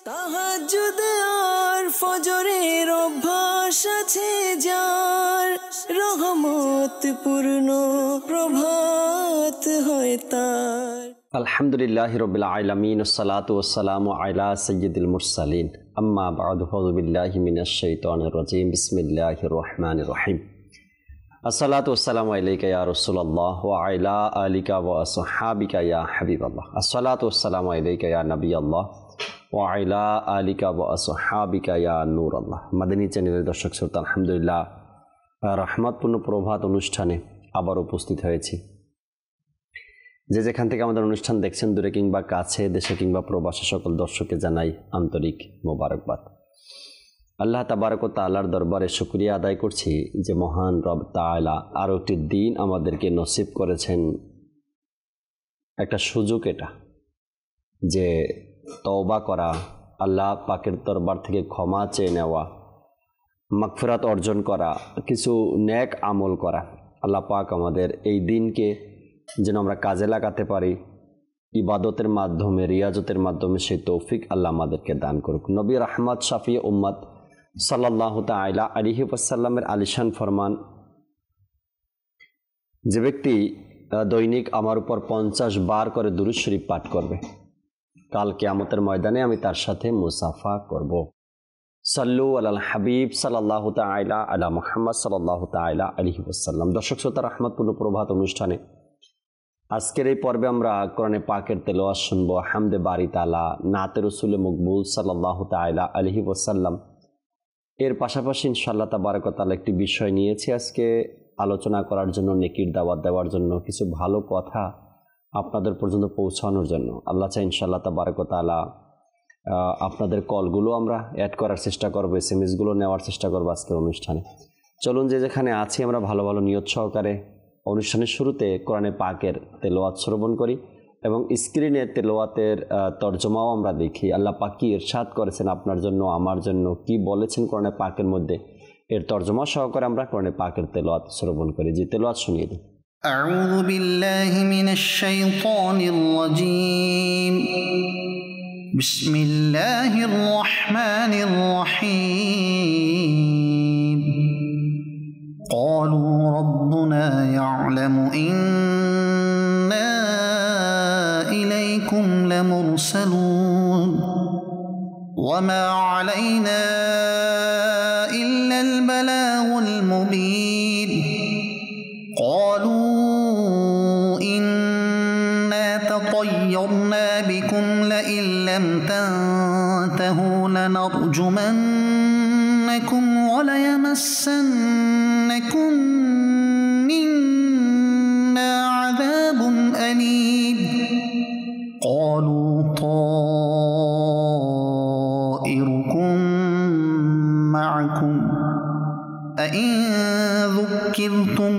তাহাজ্জুদ আর ফজরের অভ্যাস আছে যার, রহমত পূর্ণ প্রভাত হয় তার। আলহামদুলিল্লাহি রাব্বিল আলামিন, আসসালাতু ওয়াসসালামু আলা সাইয়্যিদিল মুরসালিন, আম্মা বা'দু, আউযু বিল্লাহি মিনাশ শাইতানির রাজীম, বিসমিল্লাহির রহমানির রহিম। আসসালাতু ওয়াসসালামু আলাইকা ইয়া রাসূলুল্লাহ ওয়া আলা আলিকা ওয়া আসহাবিকা ইয়া হাবিবাল্লাহ। আসসালাতু ওয়াসসালামু আলাইকা ইয়া নবিয়াল্লাহ ওয়া আলা আলিকা ওয়া আসহাবিকা ইয়া নূরাল্লাহ। মাদানী চ্যানেলের দর্শক শ্রোতা, আলহামদুলিল্লাহ রহমতপূর্ণ প্রভাত অনুষ্ঠানে আবার উপস্থিত হয়েছি। যে যেখান থেকে আমাদের অনুষ্ঠান দেখছেন, দূরে কিংবা কাছে, দেশে কিংবা প্রবাসী, সকল দর্শককে জানাই আন্তরিক মোবারকবাদ। আল্লাহ তাবারক ওয়া তাআলার দরবারে শুকরিয়া আদায় করছি যে মহান রব তাআলা আরও একটি দিন আমাদেরকে নসিব করেছেন, একটা সুযোগ এটা যে তওবা করা, আল্লাহ পাকের দরবার থেকে ক্ষমা চেয়ে নেওয়া, মাগফিরাত অর্জন করা, কিছু নেক আমল করা। আল্লাহ পাক আমাদের এই দিনকে যেন আমরা কাজে লাগাতে পারি, ইবাদতের মাধ্যমে, রিয়াজতের মাধ্যমে, সেই তৌফিক আল্লাহ আমাদেরকে দান করুক। নবী রাহমাত শাফি উম্মত সাল্লাল্লাহু তাআলা আলাইহি ওয়াসাল্লামের আলিশান ফরমান, যে ব্যক্তি দৈনিক আমার উপর 50 বার করে দুরূদ শরীফ পাঠ করবে, কাল কিয়ামতের ময়দানে আমি তার সাথে মুসাফা করব। সাল্লু আলাল হাবিব সাল্লাল্লাহু তাআলা আলা মুহাম্মদ সাল্লাল্লাহু তাআলা আলাইহি ওয়াসাল্লাম। দর্শক শ্রোতা, রহমতপূর্ণ প্রভাত অনুষ্ঠানে আজকের এই পর্বে আমরা কোরআনে পাকের তেলাওয়াত শুনবো, হামদে বারি তাআলা, নাতে রাসূলে মকবুল সাল্লাল্লাহু তাআলা আলাইহি ওয়াসাল্লাম। এর পাশাপাশি ইনশাআল্লাহ তাবারক ওয়া তাআলা একটি বিষয় নিয়েছি আজকে আলোচনা করার জন্য, নেকির দাওয়াত দেওয়ার জন্য, কিছু ভালো কথা আপনাদের পর্যন্ত পৌঁছানোর জন্য। আল্লাহ চাই ইনশাআল্লাহ তাবারক ওয়া তাআলা আপনাদের কলগুলো আমরা অ্যাড করার চেষ্টা করবো, SMS-গুলো নেওয়ার চেষ্টা করবো আজকের অনুষ্ঠানে। চলুন, যে যেখানে আছি আমরা ভালো ভালো নিয়ত সহকারে অনুষ্ঠানের শুরুতে কোরআনে পাকের তেলাওয়াত শ্রবণ করি এবং স্ক্রিনে তেলাওয়াতের তর্জমাও আমরা দেখি। আল্লাহ পাক কি ইরশাদ করেছেন আপনার জন্য, আমার জন্য, কি বলেছেন কোরআনে পাকের মধ্যে, এর তর্জমা সহকারে আমরা কোরআনে পাকের তেলাওয়াত শ্রবণ করি। যে তেলাওয়াত শুনিয়ে দিই। আউযু বিল্লাহি মিনাশ শাইতানির রাজীম, বিসমিল্লাহির রহমানির রহিম। قالوا ربنا يعلم إنا إليكم لمرسلون وما علينا إلا البلاغ المبين قالوا إنا تطيرنا بكم لئن لم تنتهوا لنرجمنكم وليمسنكم منا عذاب أليم قالوا طائركم معكم أئن ذكرتم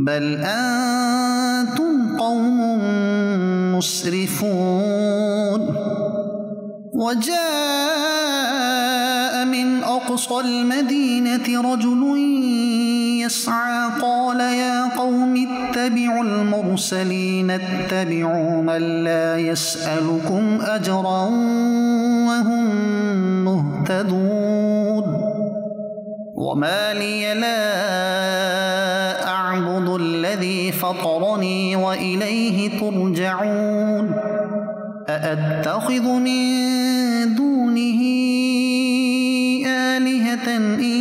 بل أنتم قوم مسرفون وجاء من أقصى المدينة رجل يسعى قال يا قوم اتبعوا المرسلين اتبعوا من لا يسألكم أجرا وهم مهتدون وما لي لا أعبد الذي فطرني وإليه ترجعون أأتخذ من دونه آلهة إن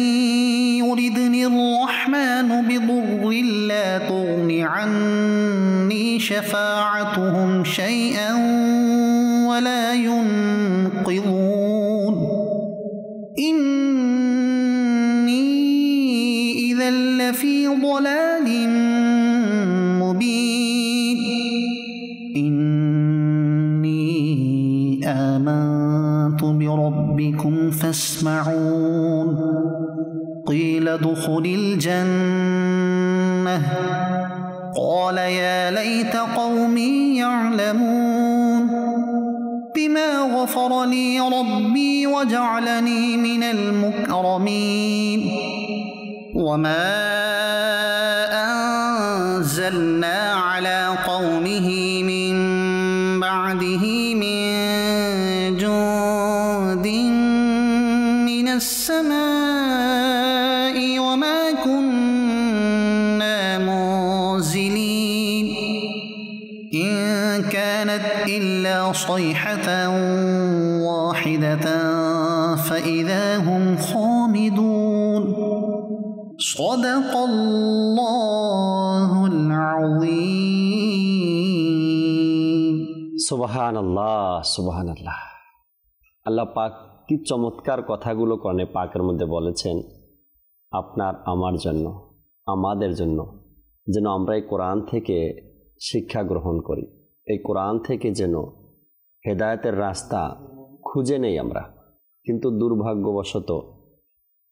يردني الرحمن بضر لا تغن عني شفاعتهم شيئا ولا ينقذون إني إذا لفي ضلال مبين آمنت بربكم فاسمعون قيل ادخل الجنة قال يا ليت قومي يعلمون بما غفر لي ربي وجعلني من المكرمين وما أنزلنا على قومه من بعده من جند السماء وما كنا منزلين إن كانت إلا صيحة واحدة فإذا هم خامدون صدق الله العظيم সুবহানাল্লাহ, সুবহানাল্লাহ। আল্লাহ পাক কি চমৎকার কথাগুলো কোরআনে পাকের মধ্যে বলেছেন আপনার আমার জন্য, আমাদের জন্য, যেন আমরা এই কোরআন থেকে শিক্ষা গ্রহণ করি, এই কোরআন থেকে যেন হেদায়েতের রাস্তা খুঁজে নেই আমরা। কিন্তু দুর্ভাগ্যবশত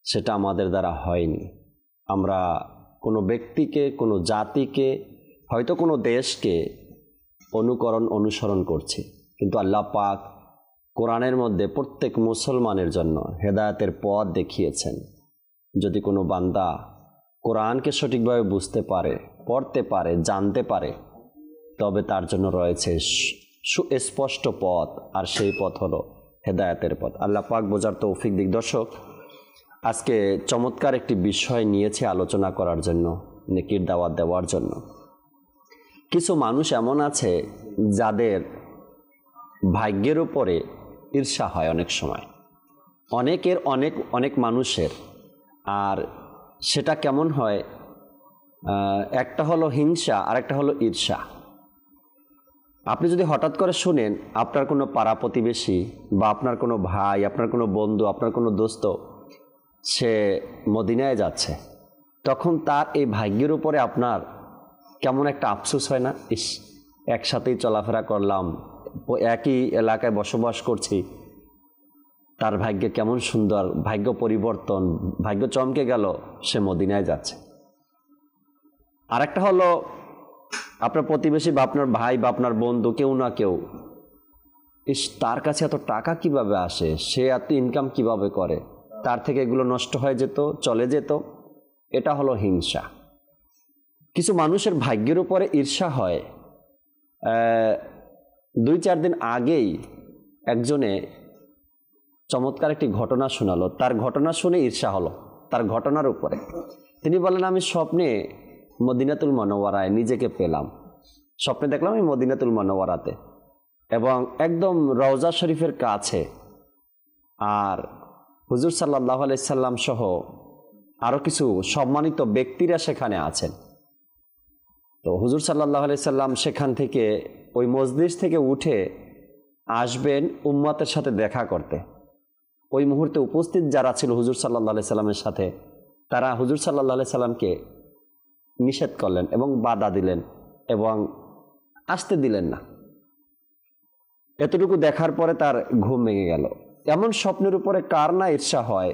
সেটা আমাদের দ্বারা হয়নি। আমরা কোনো ব্যক্তিকে, কোনো জাতিকে, হয়তো কোনো দেশকে অনুসরণ করছি, কিন্তু আল্লাহ পাক কোরআনের মধ্যে প্রত্যেক মুসলমানের জন্য হেদায়েতের পথ দেখিয়েছেন। যদি কোনো বান্দা কোরআনকে সঠিকভাবে বুঝতে পারে, পড়তে পারে, জানতে পারে, তবে তার জন্য রয়েছে সুস্পষ্ট পথ, আর সেই পথ হলো হেদায়েতের পথ। আল্লাহ পাক বোঝার তৌফিক দিক। দর্শক, আজকে চমৎকার একটি বিষয় নিয়েছে আলোচনা করার জন্য, নেকির দাওয়াত দেওয়ার জন্য। কিছু মানুষ এমন আছে যাদের ভাগ্যের উপরে ঈর্ষা হয় অনেক সময়, অনেকের, অনেক মানুষের। আর সেটা কেমন হয়, একটা হলো হিংসা আর একটা হলো ঈর্ষা। আপনি যদি হঠাৎ করে শুনেন আপনার কোনো পাড়া প্রতিবেশী বা আপনার কোনো ভাই, আপনার কোনো বন্ধু, আপনার কোনো দোস্ত সে মদিনায় যাচ্ছে, তখন তার এই ভাগ্যের উপরে আপনার কেমন একটা আফসোস হয় না? ইস, একসাথেই চলাফেরা করলাম, একই এলাকায় বসবাস করছি, তার ভাগ্য কেমন সুন্দর, ভাগ্য পরিবর্তন, ভাগ্য চমকে গেল, সে মদিনায় যাচ্ছে। আর একটা হলো আপনার প্রতিবেশী বা আপনার ভাই বা আপনার বন্ধু, কেউ না কেউ, ইস, তার কাছে এত টাকা কিভাবে আসে, সে এত ইনকাম কিভাবে করে, তার থেকে এগুলো নষ্ট হয়ে যেত, চলে যেত। এটা হলো হিংসা। কিছু মানুষের ভাগ্যের উপরে ঈর্ষা হয়। 2-4 দিন আগেই একজনে চমৎকার একটি ঘটনা শোনালো। তার ঘটনা শুনে ঈর্ষা হলো তার ঘটনার উপরে। তিনি বলেন, আমি স্বপ্নে মদিনাতুল মুনাওয়ারায় নিজেকে পেলাম, স্বপ্নে দেখলাম আমি মদিনাতুল মুনাওয়ারাতে, এবং একদম রওজা শরীফের কাছে, আর হুজুর সাল্লাল্লাহু আলাইহি সাল্লাম সহ আরও কিছু সম্মানিত ব্যক্তিরা সেখানে আছেন। তো হুজুর সাল্লাল্লাহু আলাইহি সাল্লাম সেখান থেকে, ওই মজলিস থেকে উঠে আসবেন উম্মতের সাথে দেখা করতে। ওই মুহূর্তে উপস্থিত যারা ছিল হুজুর সাল্লাল্লাহু আলাইহি সাল্লামের সাথে, তারা হুজুর সাল্লাল্লাহু আলাইহি সাল্লামকে নিষেধ করলেন এবং বাধা দিলেন এবং আসতে দিলেন না। এতটুকু দেখার পরে তার ঘুম ভেঙে গেল। এমন স্বপ্নের উপরে কার না ঈর্ষা হয়,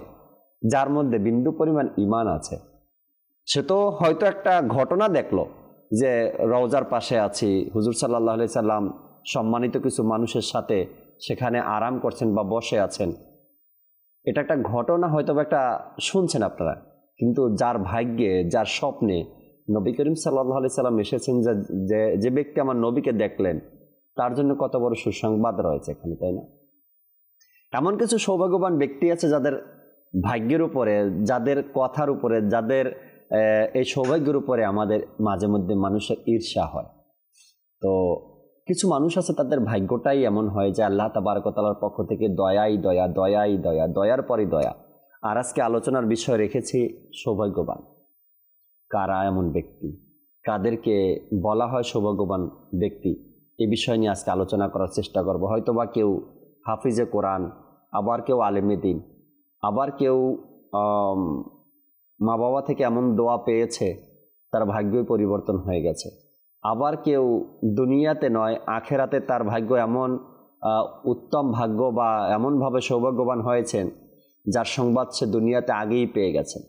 যার মধ্যে বিন্দু পরিমাণ ঈমান আছে? সে তো হয়তো একটা ঘটনা দেখলো যে রওজার পাশে আছি, হুজুর সাল্লাল্লাহু আলাইহি সাল্লাম সম্মানিত কিছু মানুষের সাথে সেখানে আরাম করছেন বা বসে আছেন, এটা একটা ঘটনা হয়তো একটা শুনছেন আপনারা। কিন্তু যার ভাগ্যে, যার স্বপ্নে নবী করিম সাল্লাল্লাহু আলাইহি সাল্লাম এসেছেন, যে ব্যক্তি আমার নবীকে দেখলেন, তার জন্য কত বড় সুসংবাদ রয়েছে এখানে, তাই না? এমন কিছু সৌভাগ্যবান ব্যক্তি আছে যাদের ভাগ্যের উপরে, যাদের কথার উপরে, যাদের এই সৌভাগ্যের উপরে আমাদের মাঝে মধ্যে মানুষের ঈর্ষা হয়। তো কিছু মানুষ আছে তাদের ভাগ্যটাই এমন হয় যে আল্লাহ তাবারক ওয়া তাআলার পক্ষ থেকে দয়াই দয়া, দয়াই দয়া, দয়ার পরই দয়া। আর আজকে আলোচনার বিষয় রেখেছি সৌভাগ্যবান। কারা এমন ব্যক্তি, কাদেরকে বলা হয় সৌভাগ্যবান ব্যক্তি, এ বিষয় নিয়ে আজকে আলোচনা করার চেষ্টা করব। হয়তো বা কেউ হাফিজে কোরআন, আবার কেউ আলেমে দ্বীন, আবার কেউ মা বাবা থেকে এমন দোয়া পেয়েছে তার ভাগ্যই পরিবর্তন হয়ে গেছে, আবার কেউ দুনিয়াতে নয় আখেরাতে তার ভাগ্য এমন উত্তম ভাগ্য বা এমনভাবে সৌভাগ্যবান হয়েছেন যার সংবাদ সে দুনিয়াতে আগেই পেয়ে গেছেন।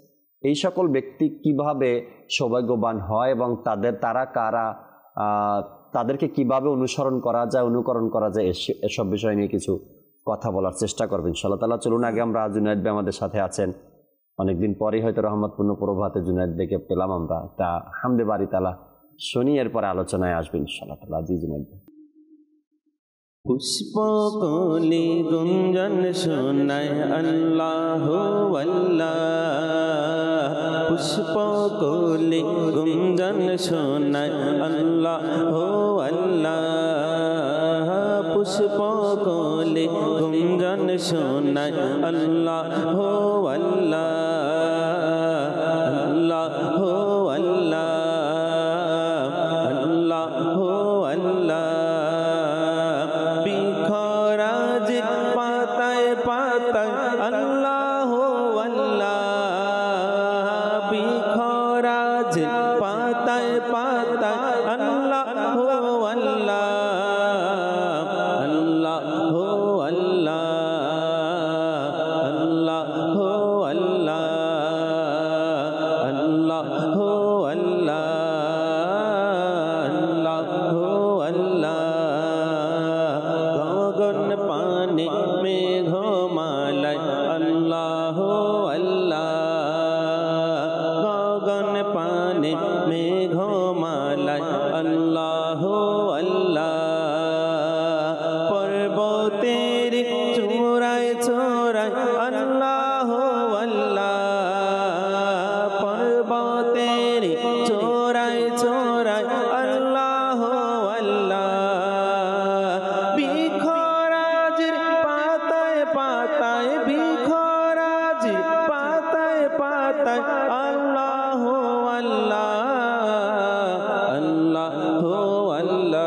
এই সকল ব্যক্তি কিভাবে সৌভাগ্যবান হয় এবং তারা কারা, তাদেরকে কিভাবে অনুকরণ করা যায়, এসব বিষয় নিয়ে কিছু কথা বলার চেষ্টা করবেন ইনশাআল্লাহ তাআলা। চলুন আগে আমরা জুনায়েদ ভাই আমাদের সাথে আছেন, অনেকদিন পরেই হয়তো রহমতপূর্ণ প্রভাতে জুনায়েদ ভাইকে পেলাম আমরা, তা হামদে বাড়ি তালা শুনি, এরপরে আলোচনায় আসবেন ইনশাআল্লাহ তাআলা। জি জুনায়েদ ভাই। পুষ্পকলি গুঞ্জন শোনায় আল্লাহ আল্লাহ, পুষ্পকলি গুঞ্জন শোনায় আল্লাহ আল্লাহ, পুষ্পকলি গুঞ্জন শোনায় আল্লাহ আল্লাহ আল্লাহ আল্লাহ আল্লাহ। বিখরাজ পাতায় পাতায় আল্লাহ আল্লাহ, বিখরাজ পাতায় পাতায় আল্লাহ আল্লাহ আল্লাহ আল্লাহ আল্লাহ আল্লাহ আল্লাহ আল্লাহ আল্লাহ। গগন পানে মেঘমালায় আল্লাহ আল্লাহ, গগন পানে মেঘমালায় আল্লাহ আল্লাহ। পর্বতের চূড়ায় চূড়ায় আল্লাহ আল্লাহ, পর্বতের চূড়ায় চূড়ায় আল্লাহ আল্লাহ। বিখরাজের পাতায় পাতায়, বিখরাজের পাতায় পাতায় আল্লাহ আল্লাহ আল্লাহ আল্লাহ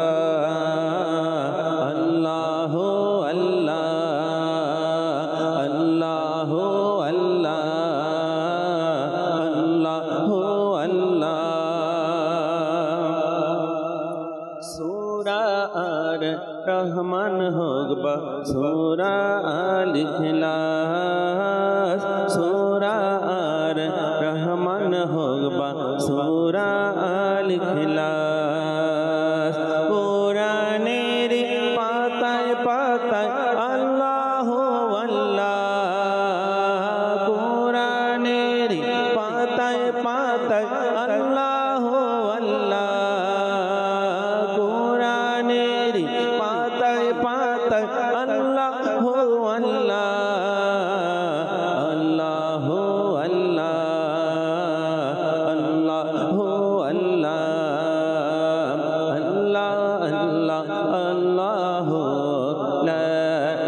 আল্লাহ আল্লাহ আল্লাহ আল্লাহ আল্লাহ। সূরা আর রহমান হোক বা সূরা আল ইখলাস, সূরা আর রহমান হোক বা সূরা আল ইখলাস। কোরআনের পাতায় পাতায় আল্লাহ আল্লাহ, কোরআনের পাতায় পাতায় আল্লাহ আল্লাহ, কোরআনের পাতায় পাতায় আল্লাহ আল্লাহ আল্লাহ আল্লাহ আল্লাহ আল্লাহ আল্লাহ লা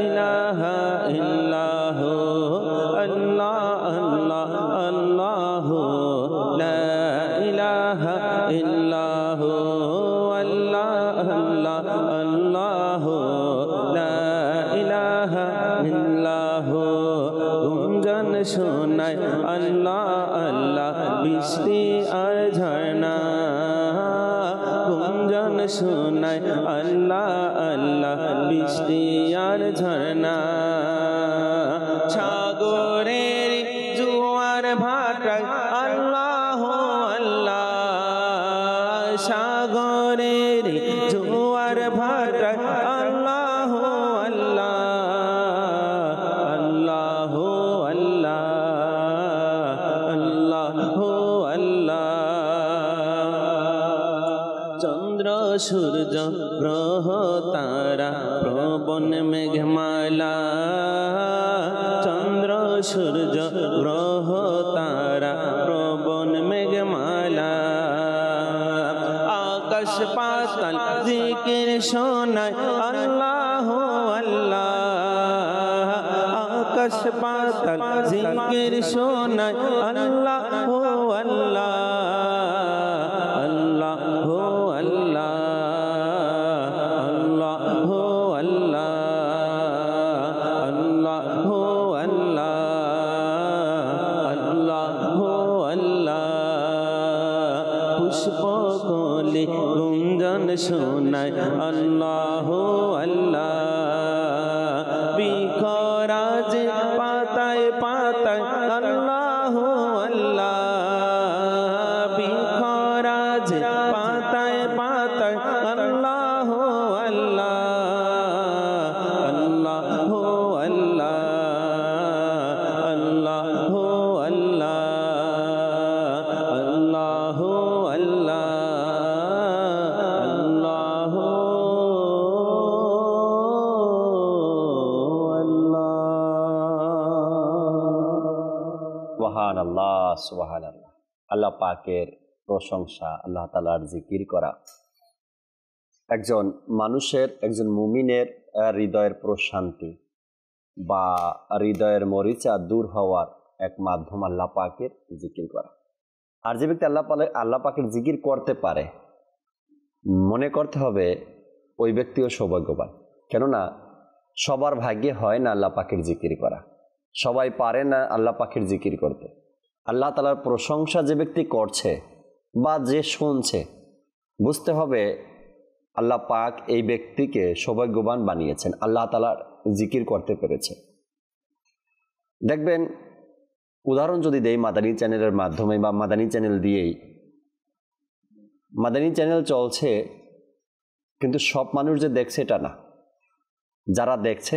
ইলাহা ইল্লাহু আল্লাহ আল্লাহ আল্লাহ লা ইলাহা ইল্লাহু আল্লাহ আল্লাহ আল্লাহ লা ইলাহা ইল্লাহু। গুঞ্জন শোনায় আল্লাহ আল্লাহ, বৃষ্টি আর ঝর্ণা, গুঞ্জন শোনায় আল্লাহ আল্লাহ, বৃষ্টি আর ঝর্ণা। সাগরের জোয়ার ভাটায় আল্লাহ আল্লাহ, সাগরের জোয়ার ভাটায় আল্লাহ আল্লাহ আল্লাহ আল্লাহ আল্লাহ আল্লাহ। চন্দ্র সূর্য গ্রহ তারা প্রবন মেঘমালা, চন্দ্র সূর্য গ্রহ তারা প্রবন মেঘমালা। আকাশ পাতাল জিকির শোনায় আল্লাহ আল্লাহ, আকাশ পাতাল জিকির শোনায় আল্লাহ আল্লাহ আল্লাহ আল্লাহ আল্লাহ আল্লাহ আল্লাহ আল্লাহ আল্লাহ। পুষ্পকলি গুঞ্জন শোনায় আল্লাহ আল্লাহ, বিখরাজ পাতায় পাতায় আল্লাহ আল্লাহ, বিখরাজ পাতায় পাতায় আল্লাহ আল্লাহ আল্লাহ আল্লাহ আল্লাহ আল্লাহ আল্লাহ আল্লাহ সুবহানাল্লাহ, সুবহানাল্লাহ। আল্লাহ পাকের প্রশংসা, আল্লাহ তাআলার জিকির করা একজন মানুষের, একজন মুমিনের হৃদয়ের প্রশান্তি বা হৃদয়ের মরিচা দূর হওয়ার এক মাধ্যম আল্লাহ পাকের জিকির করা। আর যে ব্যক্তি আল্লাহ পাকের জিকির করতে পারে, মনে করতে হবে ওই ব্যক্তিও সৌভাগ্যবান। কেননা সবার ভাগ্যে হয় না আল্লাহ পাকের জিকির করা, সবাই পারে না আল্লাহ পাকের জিকির করতে। আল্লাহ তাআলার প্রশংসা যে ব্যক্তি করছে বা যে শুনছে, বুঝতে হবে আল্লাহ পাক এই ব্যক্তিকে সৌভাগ্যবান বানিয়েছেন, আল্লাহ তাআলার জিকির করতে পেরেছে। দেখবেন, উদাহরণ যদি দেই মাদানী চ্যানেলের মাধ্যমে বা মাদানী চ্যানেল দিয়েই, মাদানী চ্যানেল চলছে কিন্তু সব মানুষ যে দেখছে এটা না। যারা দেখছে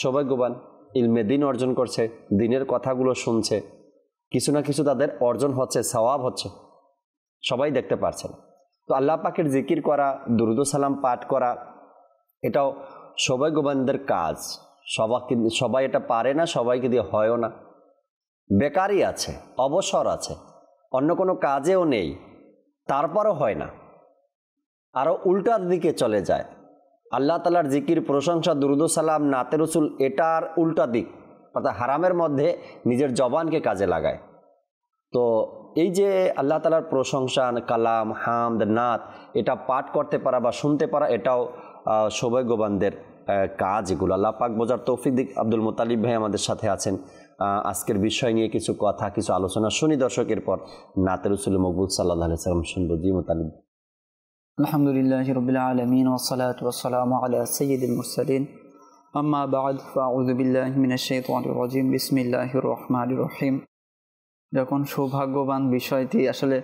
সৌভাগ্যবান, ইলমে দিন অর্জন করছে, দিনের কথাগুলো শুনছে, কিছু না কিছু তাদের অর্জন হচ্ছে, সওয়াব হচ্ছে, সবাই দেখতে পারছে না। তো আল্লাহ পাকের জিকির করা, দুরুদ সালাম পাঠ করা, এটাও সৌভাগ্যবানদের কাজ। সবাই এটা পারে না, সবাইকে দিয়ে হয়ও না। বেকারই আছে, অবসর আছে, অন্য কোনো কাজেও নেই, তারপরও হয় না, আরও উল্টার দিকে চলে যায়। আল্লাহ তাআলার জিকির, প্রশংসা, দুরুদ সালাম, নাতে রসুল, এটার উল্টা দিক, অর্থাৎ হারামের মধ্যে নিজের জবানকে কাজে লাগায়। তো এই যে আল্লাহ তাআলার প্রশংসা, কালাম, হামদ, নাত, এটা পাঠ করতে পারা বা শুনতে পারা, এটাও সৌভাগ্যবানদের কাজ। এগুলো আল্লাহ পাক বোঝার তৌফিক দিক। আব্দুল মুতালিব ভাই আমাদের সাথে আছেন। আজকের বিষয় নিয়ে কিছু কথা, কিছু আলোচনা শুনি দর্শকের পর নাতে রসুল মকবুল সাল্লাল্লাহু আলাইহি ওয়াসাল্লাম শুনবো। জি মুতালিব। আলহামদুলিল্লাহি রাব্বিল আলামিন ওয়া সলাতু ওয়া সালামু আলা সাইয়্যিদিল মুরসালিন, আম্মা বা'দ, ফাআউযু বিল্লাহি মিনাশ শাইতানির রাজিম, বিসমিল্লাহির রহমানির রহিম। যখন সৌভাগ্যবান বিষয়টি আসলে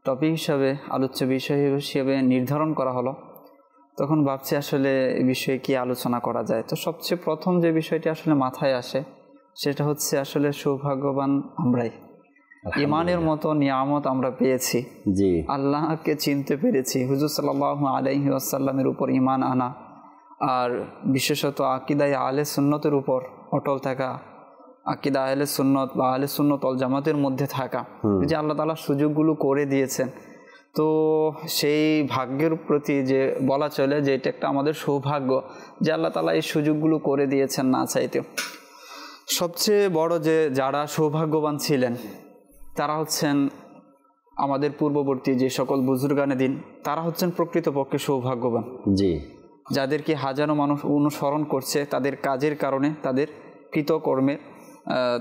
টপিক হিসাবে, আলোচ্য বিষয় হিসেবে নির্ধারণ করা হলো, তখন ভাবছি আসলে এই বিষয়ে কি আলোচনা করা যায়। তো সবচেয়ে প্রথম যে বিষয়টি আসলে মাথায় আসে সেটা হচ্ছে আসলে সৌভাগ্যবান আমরাই। ইমানের মতো নিয়ামত আমরা পেয়েছি, জি, আল্লাহকে চিনতে পেরেছি, হুজুর সাল্লাল্লাহু আলাইহি ওয়াসাল্লামের উপর ঈমান আনা, আর বিশেষত আকীদায়ে আহলে সুন্নতের উপর অটল থাকা, আকীদা আহলে সুন্নত বা আহলে সুন্নত ওয়াল জামাতের মধ্যে থাকা, যে আল্লাহ তাআলা সুযোগগুলো করে দিয়েছেন। তো সেই ভাগ্যের প্রতি যে বলা চলে যে এটা একটা আমাদের সৌভাগ্য যে আল্লাহ তাআলা এই সুযোগগুলো করে দিয়েছেন না চাইতেও। সবচেয়ে বড় যে যারা সৌভাগ্যবান ছিলেন তারা হচ্ছেন আমাদের পূর্ববর্তী যে সকল বুজুর্গানে দিন, তারা হচ্ছেন প্রকৃতপক্ষে সৌভাগ্যবান। জি, যাদেরকে হাজারো মানুষ অনুসরণ করছে তাদের কাজের কারণে, তাদের কৃতকর্মে,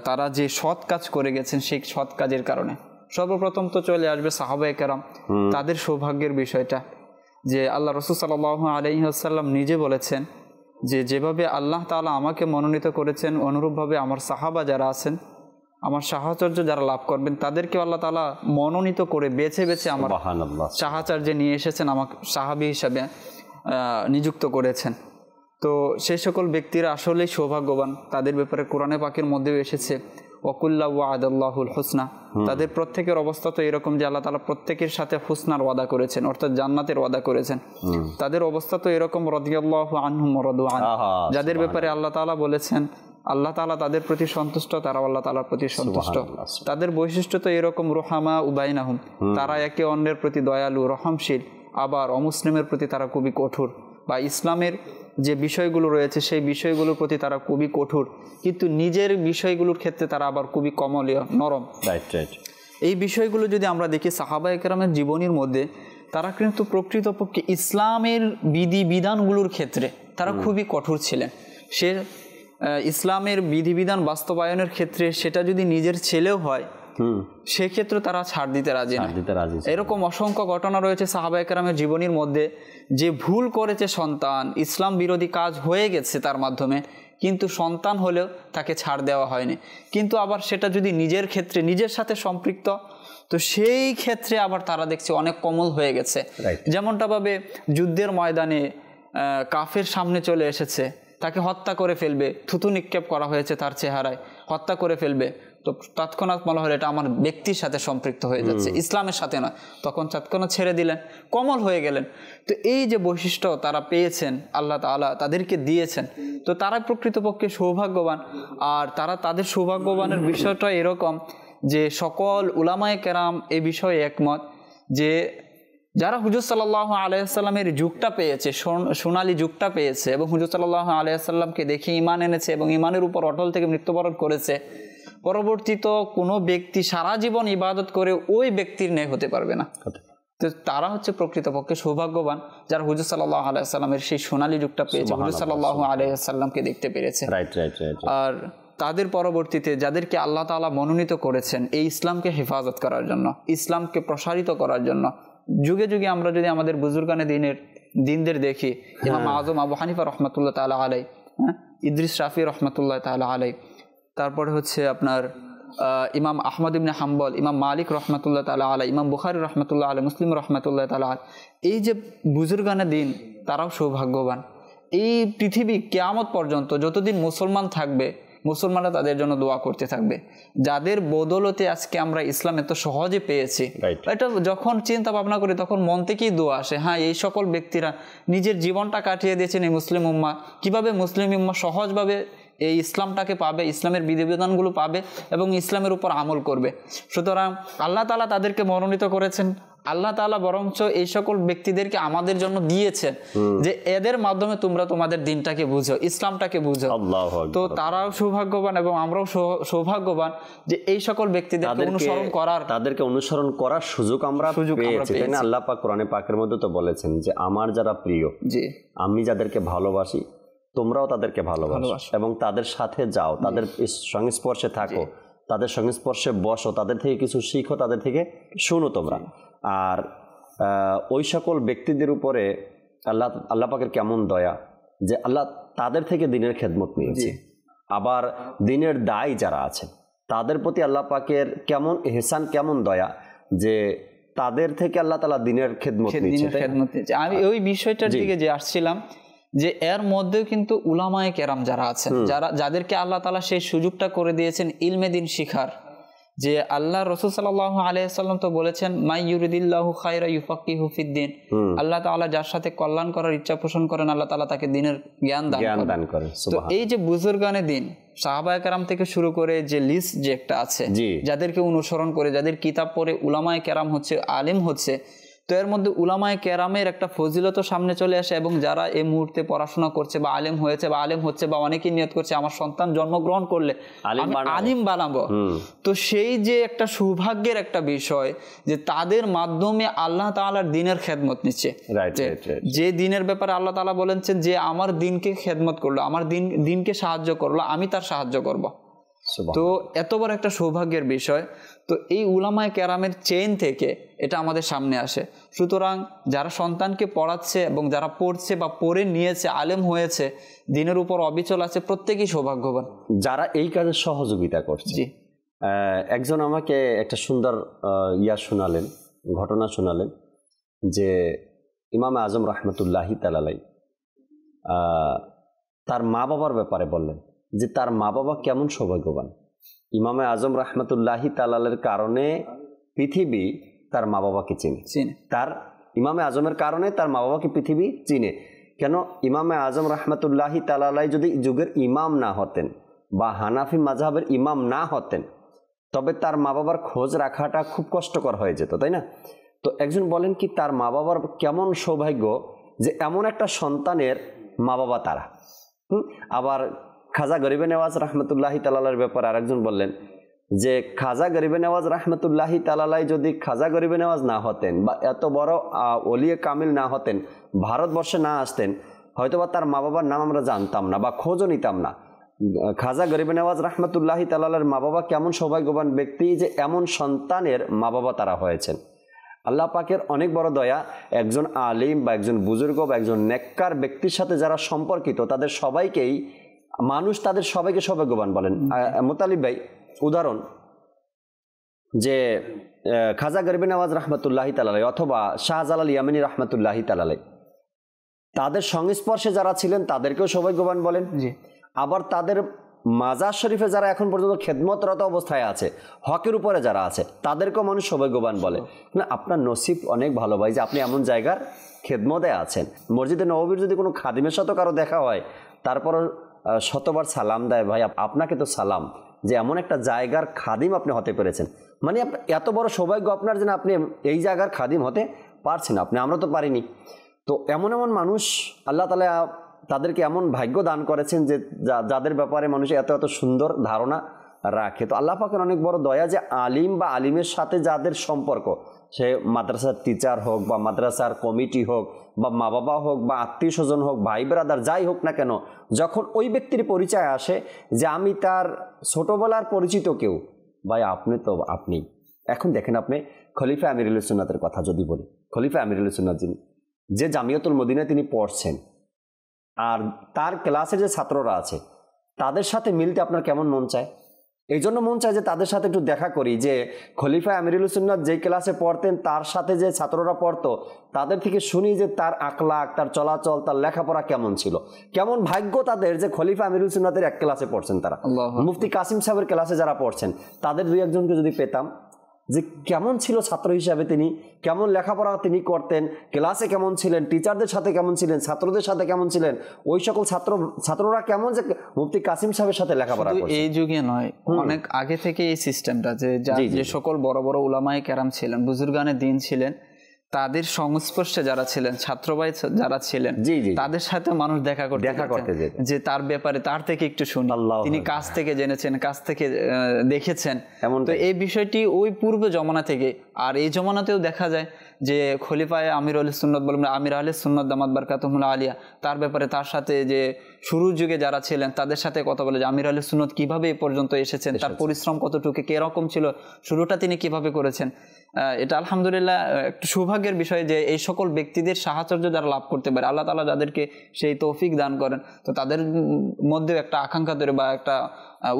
তারা যে সৎ কাজ করে গেছেন সেই সৎ কাজের কারণে। সর্বপ্রথম তো চলে আসবে সাহাবায়ে কেরাম, তাদের সৌভাগ্যের বিষয়টা যে আল্লাহ রাসূল সাল্লাল্লাহু আলাইহি ওয়াসাল্লাম নিজে বলেছেন যে যেভাবে আল্লাহ তাআলা আমাকে মনোনীত করেছেন, অনুরূপভাবে আমার সাহাবা যারা আছেন, আমার সাহচর্য যারা লাভ করবেন, তাদেরকে আল্লাহ তাআলা মনোনীত করে বেছে বেছে আমার সাহচর্যে নিয়ে এসেছেন, আমাকে সাহাবী হিসাবে নিযুক্ত করেছেন। তো সেই সকল ব্যক্তিরা আসলেই সৌভাগ্যবান। তাদের ব্যাপারে কোরআনে পাকের মধ্যেও এসেছে ওয়াকুল্লা ওয়াদাল্লাহুল হুসনা, তাদের প্রত্যেকের অবস্থা তো এরকম যে আল্লাহ তাআলা প্রত্যেকের সাথে হুসনার ওয়াদা করেছেন, অর্থাৎ জান্নাতের ওয়াদা করেছেন। তাদের অবস্থা তো এরকম রাদিয়াল্লাহু আনহুম ওয়া রাদু আন, যাদের ব্যাপারে আল্লাহ তাআলা বলেছেন আল্লাহ তাআলা তাদের প্রতি সন্তুষ্ট, তারা আল্লাহ তাআলার প্রতি সন্তুষ্ট। তাদের বৈশিষ্ট্য তো এরকম রুহামা উবাইনাহুম, তারা একে অন্যের প্রতি দয়ালু, রহমশীল, আবার অমুসলিমের প্রতি তারা খুবই কঠোর, বা ইসলামের যে বিষয়গুলো রয়েছে সেই বিষয়গুলোর প্রতি তারা খুবই কঠোর, কিন্তু নিজের বিষয়গুলোর ক্ষেত্রে তারা আবার খুবই কমলীয়, নরম। এই বিষয়গুলো যদি আমরা দেখি সাহাবায়ে কেরামের জীবনীর মধ্যে, তারা কিন্তু প্রকৃতপক্ষে ইসলামের বিধিবিধানগুলোর ক্ষেত্রে তারা খুবই কঠোর ছিলেন। সে ইসলামের বিধিবিধান বাস্তবায়নের ক্ষেত্রে সেটা যদি নিজের ছেলেও হয় সেক্ষেত্রে তারা ছাড় দিতে রাজি না। এরকম অসংখ্য ঘটনা রয়েছে সাহাবায়ে কেরামের জীবনীর মধ্যে, যে ভুল করেছে সন্তান, ইসলাম বিরোধী কাজ হয়ে গেছে তার মাধ্যমে, কিন্তু সন্তান হলেও তাকে ছাড় দেওয়া হয়নি। কিন্তু আবার সেটা যদি নিজের ক্ষেত্রে, নিজের সাথে সম্পৃক্ত, তো সেই ক্ষেত্রে আবার তারা দেখছে অনেক কোমল হয়ে গেছে। যেমনটা ভাবে যুদ্ধের ময়দানে কাফের সামনে চলে এসেছে, তাকে হত্যা করে ফেলবে, থুতু নিক্ষেপ করা হয়েছে তার চেহারায়, হত্যা করে ফেলবে, তো তৎক্ষণাৎ বলা হলো এটা আমার ব্যক্তির সাথে সম্পৃক্ত হয়ে যাচ্ছে, ইসলামের সাথে নয়, তখন তৎক্ষণাৎ ছেড়ে দিলেন, কমল হয়ে গেলেন। তো এই যে বৈশিষ্ট্য তারা পেয়েছেন, আল্লাহ তাআলা তাদেরকে দিয়েছেন, তো তারা প্রকৃতপক্ষে সৌভাগ্যবান। আর তাদের সৌভাগ্যবানের বিষয়টা এরকম যে সকল উলামায়ে কেরাম এই বিষয়ে একমত যে যারা হুজুর সাল্লাল্লাহু আলাইহি ওয়াসাল্লামের যুগটা পেয়েছে, সোনালী যুগটা পেয়েছে এবং হুজুর সাল্লাল্লাহু আলাইহি ওয়াসাল্লামকে দেখে ঈমান এনেছে এবং ঈমানের উপর অটল থেকে মৃত্যুবরণ করেছে, পরবর্তীতে কোনো ব্যক্তি সারা জীবন ইবাদত করে ওই ব্যক্তির ন্যায় হতে পারবে না। তো তারা হচ্ছে প্রকৃতপক্ষে সৌভাগ্যবান যারা হুজুর সাল্লাল্লাহু আলাইহি ওয়াসাল্লামের সেই সোনালী যুগটা পেয়েছে, হুজুর সাল্লাল্লাহু আলাইহি ওয়াসাল্লামকে দেখতে পেরেছে। আর তাদের পরবর্তীতে যাদেরকে আল্লাহ তাআলা মনোনীত করেছেন এই ইসলামকে হেফাজত করার জন্য, ইসলামকে প্রসারিত করার জন্য, যুগে যুগে আমরা যদি আমাদের বুজুর্গানে দিনদের দেখি, ইমাম আজম আবু হানিফা রহমাতুল্লাহ তাআলা আলাইহি, ইদ্রিস শাফি রহমাতুল্লাহ তাআলা আলাইহি, তারপরে হচ্ছে আপনার ইমাম আহমদ ইবনে হাম্বল, ইমাম মালিক রহমাতুল্লাহ তাআলা আলাইহি, ইমাম বুখারী রহমাতুল্লাহ আলাইহি, মুসলিম রহমাতুল্লাহ তাআলা আলাইহি, এই যে বুজুর্গানে দিন তারাও সৌভাগ্যবান। এই পৃথিবী কিয়ামত পর্যন্ত যতদিন মুসলমান থাকবে মুসলমানরা তাদের জন্য দোয়া করতে থাকবে, যাদের বদৌলতে আজকে আমরা ইসলাম এত সহজে পেয়েছি। এটা যখন চিন্তা ভাবনা করি তখন মন থেকেই দোয়া আসে, হ্যাঁ এই সকল ব্যক্তিরা নিজের জীবনটা কাটিয়ে দিয়েছেন এই মুসলিম উম্মাহ, কিভাবে মুসলিম উম্মাহ সহজভাবে এই ইসলামটাকে পাবে, ইসলামের বিধিবিধানগুলো পাবে এবং ইসলামের উপর আমল করবে। সুতরাং আল্লাহ তাআলা তাদেরকে মনোনীত করেছেন, আল্লাহ তাআলা বরঞ্চ এই সকল ব্যক্তিদেরকে আমাদের জন্য দিয়েছেন যে এদের মাধ্যমে তোমরা তোমাদের দিনটাকে বুঝো, ইসলামটাকে বুঝো। তো তারাও সৌভাগ্যবান এবং আমরাও সৌভাগ্যবান যে এই সকল ব্যক্তিদেরকে অনুসরণ করার, তাদেরকে অনুসরণ করার সুযোগ আমরা পেয়েছি। তাই না? আল্লাহ পাক কোরআনে পাকের মধ্যে তো বলেছেন যে আমার যারা প্রিয়, জি আমি যাদেরকে ভালোবাসি তোমরাও তাদেরকে ভালোবাসো এবং তাদের সাথে যাও, তাদের সংস্পর্শে থাকো, তাদের সংস্পর্শে বসো, তাদের থেকে কিছু শিখো, তাদের থেকে শুনো তোমরা। আর ওই সকল ব্যক্তিদের উপরে আল্লাহ পাকের কেমন দয়া যে আল্লাহ তাদের থেকে দিনের খেদমত নিয়েছে। আবার দিনের দায় যারা আছে তাদের প্রতি আল্লাহ পাকের কেমন ইহসান, কেমন দয়া যে তাদের থেকে আল্লাহ তাআলা দিনের খেদমত নিয়েছে। আমি ওই বিষয়টার দিকে যে আসছিলাম যে এর মধ্যেও কিন্তু উলামায়ে কেরাম যারা আছেন, যাদেরকে আল্লাহ তাআলা সেই সুযোগটা করে দিয়েছেন ইলমে দিন শিখার, যে আল্লাহ রাসূল সাল্লাল্লাহু আলাইহি ওয়াসাল্লাম তো বলেছেন মাই ইউরিদিল্লাহু খায়রা ইউফাক্কিহু ফিদ্দিন, আল্লাহ তাআলা যার সাথে কল্যাণ করার ইচ্ছা পোষণ করেন আল্লাহ তাআলা তাকে দ্বীনের জ্ঞান দান করেন। তো এই যে বুজুর্গানে দিন সাহাবায়ে কেরাম থেকে শুরু করে যে লিস্ট যে একটা আছে, যাদেরকে অনুসরণ করে, যাদের কিতাব পড়ে উলামায়ে কেরাম হচ্ছে, আলেম হচ্ছে, তো এর মধ্যে উলামায়ে কেরামের একটা ফজিলত সামনে চলে আসে। এবং যারা এই মুহূর্তে পড়াশোনা করছে বা আলেম হয়েছে বা আলেম হচ্ছে বা অনেকেই নিয়ত করছে আমার সন্তান জন্মগ্রহণ করলে আমি আলিম বানাবো, তো সেই যে একটা সৌভাগ্যের একটা বিষয় যে তাদের মাধ্যমে আল্লাহ তাআলার দ্বীনের খেদমত নিচ্ছে। যে দ্বীনের ব্যাপারে আল্লাহ তাআলা বলেছেন যে আমার দ্বীনকে খেদমত করলো, আমার দ্বীনকে সাহায্য করলো, আমি তার সাহায্য করব। তো এত বড় একটা সৌভাগ্যের বিষয়। তো এই উলামায়ে কেরামের চেইন থেকে এটা আমাদের সামনে আসে। সুতরাং যারা সন্তানকে পড়াচ্ছে এবং যারা পড়ছে বা পড়ে নিয়েছে, আলেম হয়েছে, দ্বীনের উপর অবিচল আছে, প্রত্যেকেই সৌভাগ্যবান যারা এই কাজে সহযোগিতা করছে। একজন আমাকে একটা সুন্দর ঘটনা শোনালেন যে ইমাম আজম রহমতুল্লাহি তাআলা আলাইহি তার মা বাবার ব্যাপারে বললেন যে তার মা বাবা কেমন সৌভাগ্যবান। ইমামে আজম রহমতুল্লাহি তাআলার কারণে পৃথিবী তার মা বাবাকে চিনে, তার ইমামে আজমের কারণে তার মা বাবাকে পৃথিবী চিনে। কেন? ইমামে আজম রহমতুল্লাহি তাআলা আলাইহি যদি যুগের ইমাম না হতেন বা হানাফি মাযহাবের ইমাম না হতেন তবে তার মা বাবার খোঁজ রাখাটা খুব কষ্টকর হয়ে যেত, তাই না? তো একজন বলেন কি তার মা বাবার কেমন সৌভাগ্য যে এমন একটা সন্তানের মা বাবা তারা। আবার খাজা গরিবে নেওয়াজ রহমতুল্লাহি তাআলার ব্যাপারে আরেকজন বললেন যে খাজা গরিবে নেওয়াজ রহমতুল্লাহি তাআলা যদি খাজা গরিবে নেওয়াজ না হতেন বা এত বড় ওলিয়ে কামিল না হতেন, ভারতবর্ষে না আসতেন, হয়তোবা তার মা বাবার নাম আমরা জানতাম না বা খোঁজও নিতাম না। খাজা গরিবে নেওয়াজ রহমতুল্লাহি তাআলার মা বাবা কেমন সৌভাগ্যবান ব্যক্তি যে এমন সন্তানের মা বাবা তারা হয়েছেন। আল্লাহ পাকের অনেক বড় দয়া, একজন আলিম বা একজন বুজুর্গ বা একজন নেককার ব্যক্তির সাথে যারা সম্পর্কিত তাদের সবাইকেই মানুষ তাদের সবাইকে সৌভাগ্যবান বলেন। মোতালিব ভাই উদাহরণ যে খাজা গরিবে নেওয়াজ রহমতুল্লাহি তাআলা আলাইহি অথবা শাহজালাল ইয়ামানি রহমতুল্লাহি তাআলা আলাইহি তাদের সংস্পর্শে যারা ছিলেন তাদেরকেও সৌভাগ্যবান বলেন। আবার তাদের মাজার শরীফে যারা এখন পর্যন্ত খেদমতরত অবস্থায় আছে, হকের উপরে যারা আছে, তাদেরকেও মানুষ সৌভাগ্যবান বলে। না, আপনার নসিব অনেক ভালো ভাই যে আপনি এমন জায়গার খেদমতে আছেন। মসজিদে নববীর যদি কোনো খাদিমের সাথে কারো দেখা হয়, তারপর শতবার সালাম দেয়, ভাই আপনাকে তো সালাম, যে এমন একটা জায়গার খাদিম আপনি হতে পেরেছেন। মানে এত বড় সৌভাগ্য আপনার যে আপনি এই জায়গার খাদিম হতে পারছেন। আমরা তো পারিনি। তো এমন এমন মানুষ আল্লাহ তাআলা তাদেরকে এমন ভাগ্য দান করেছেন যে যাদের ব্যাপারে মানুষ এত এত সুন্দর ধারণা রাখে। তো আল্লাহ পাকের অনেক বড় দয়া যে আলিম বা আলিমের সাথে যাদের সম্পর্ক, সে মাদ্রাসার টিচার হোক বা মাদ্রাসার কমিটি হোক বা মা বাবা হোক বা আত্মীয় স্বজন হোক, ভাই ব্রাদার যাই হোক না কেন, যখন ওই ব্যক্তির পরিচয় আসে যে আমি তার ছোটবেলার পরিচিত কেউ, ভাই আপনি তো আপনি। এখন দেখেন, আপনি খলিফা আমিরুল সুন্নাতের কথা যদি বলি, খলিফা আমিরুল সুন্নাত যিনি, যে জামিয়াতুল মদিনায় তিনি পড়ছেন, আর তার ক্লাসের যে ছাত্ররা আছে তাদের সাথে মিলতে আপনার কেমন মন চায়? এই জন্য মন চায় যে তাদের সাথে একটু দেখা করি, যে খলিফা আমিরুল সুন্নাত যেই ক্লাসে পড়তেন তার সাথে যে ছাত্ররা পড়তো তাদের থেকে শুনি যে তার আখলাক, তার চলাচল, তার লেখাপড়া কেমন ছিল। কেমন ভাগ্য তাদের যে খলিফা আমিরুল সুন্নাতের এক ক্লাসে পড়ছেন তারা। মুফতি কাসিম সাহেবের ক্লাসে যারা পড়ছেন তাদের দুই একজনকে যদি পেতাম, যে কেমন ছিল ছাত্র হিসাবে তিনি, কেমন লেখাপড়া তিনি করতেন, ক্লাসে কেমন ছিলেন, টিচারদের সাথে কেমন ছিলেন, ছাত্রদের সাথে কেমন ছিলেন, ওই সকল ছাত্ররা কেমন যে মুফতি কাসিম সাহেবের সাথে লেখাপড়া করছে। এই যুগে নয়, অনেক আগে থেকে এই সিস্টেমটা যে সকল বড় বড় উলামায়ে কেরাম ছিলেন, বুজুর্গানে দিন ছিলেন, তাদের সংস্পর্শে যারা ছিলেন, ছাত্র ভাই যারা ছিলেন, তাদের সাথে মানুষ দেখা করতে যে তার ব্যাপারে তার থেকে একটু শুনি, তিনি কাছ থেকে জেনেছেন, কাছ থেকে দেখেছেন। তো এই বিষয়টি ওই পূর্ব জমানা থেকে, আর এই জমানাতেও দেখা যায় যে খলিফায়ে আমির আহলে সুন্নাত বলেন, আমির আহলে সুন্নাত দামাত বারকাতুহুল আলিয়া, তার ব্যাপারে তার সাথে যে শুরুর যুগে যারা ছিলেন তাদের সাথে কথা বলে যে আমির আহলে সুন্নাত কিভাবে এই পর্যন্ত এসেছেন, তার পরিশ্রম কতটুকু, কিরকম ছিল, শুরুটা তিনি কিভাবে করেছেন। এটা আলহামদুলিল্লাহ একটু সৌভাগ্যের বিষয় যে এই সকল ব্যক্তিদের সাহচর্য যারা লাভ করতে পারে, আল্লাহ তাআলা যাদেরকে সেই তৌফিক দান করেন, তো তাদের মধ্যে একটা আকাঙ্ক্ষা তৈরি বা একটা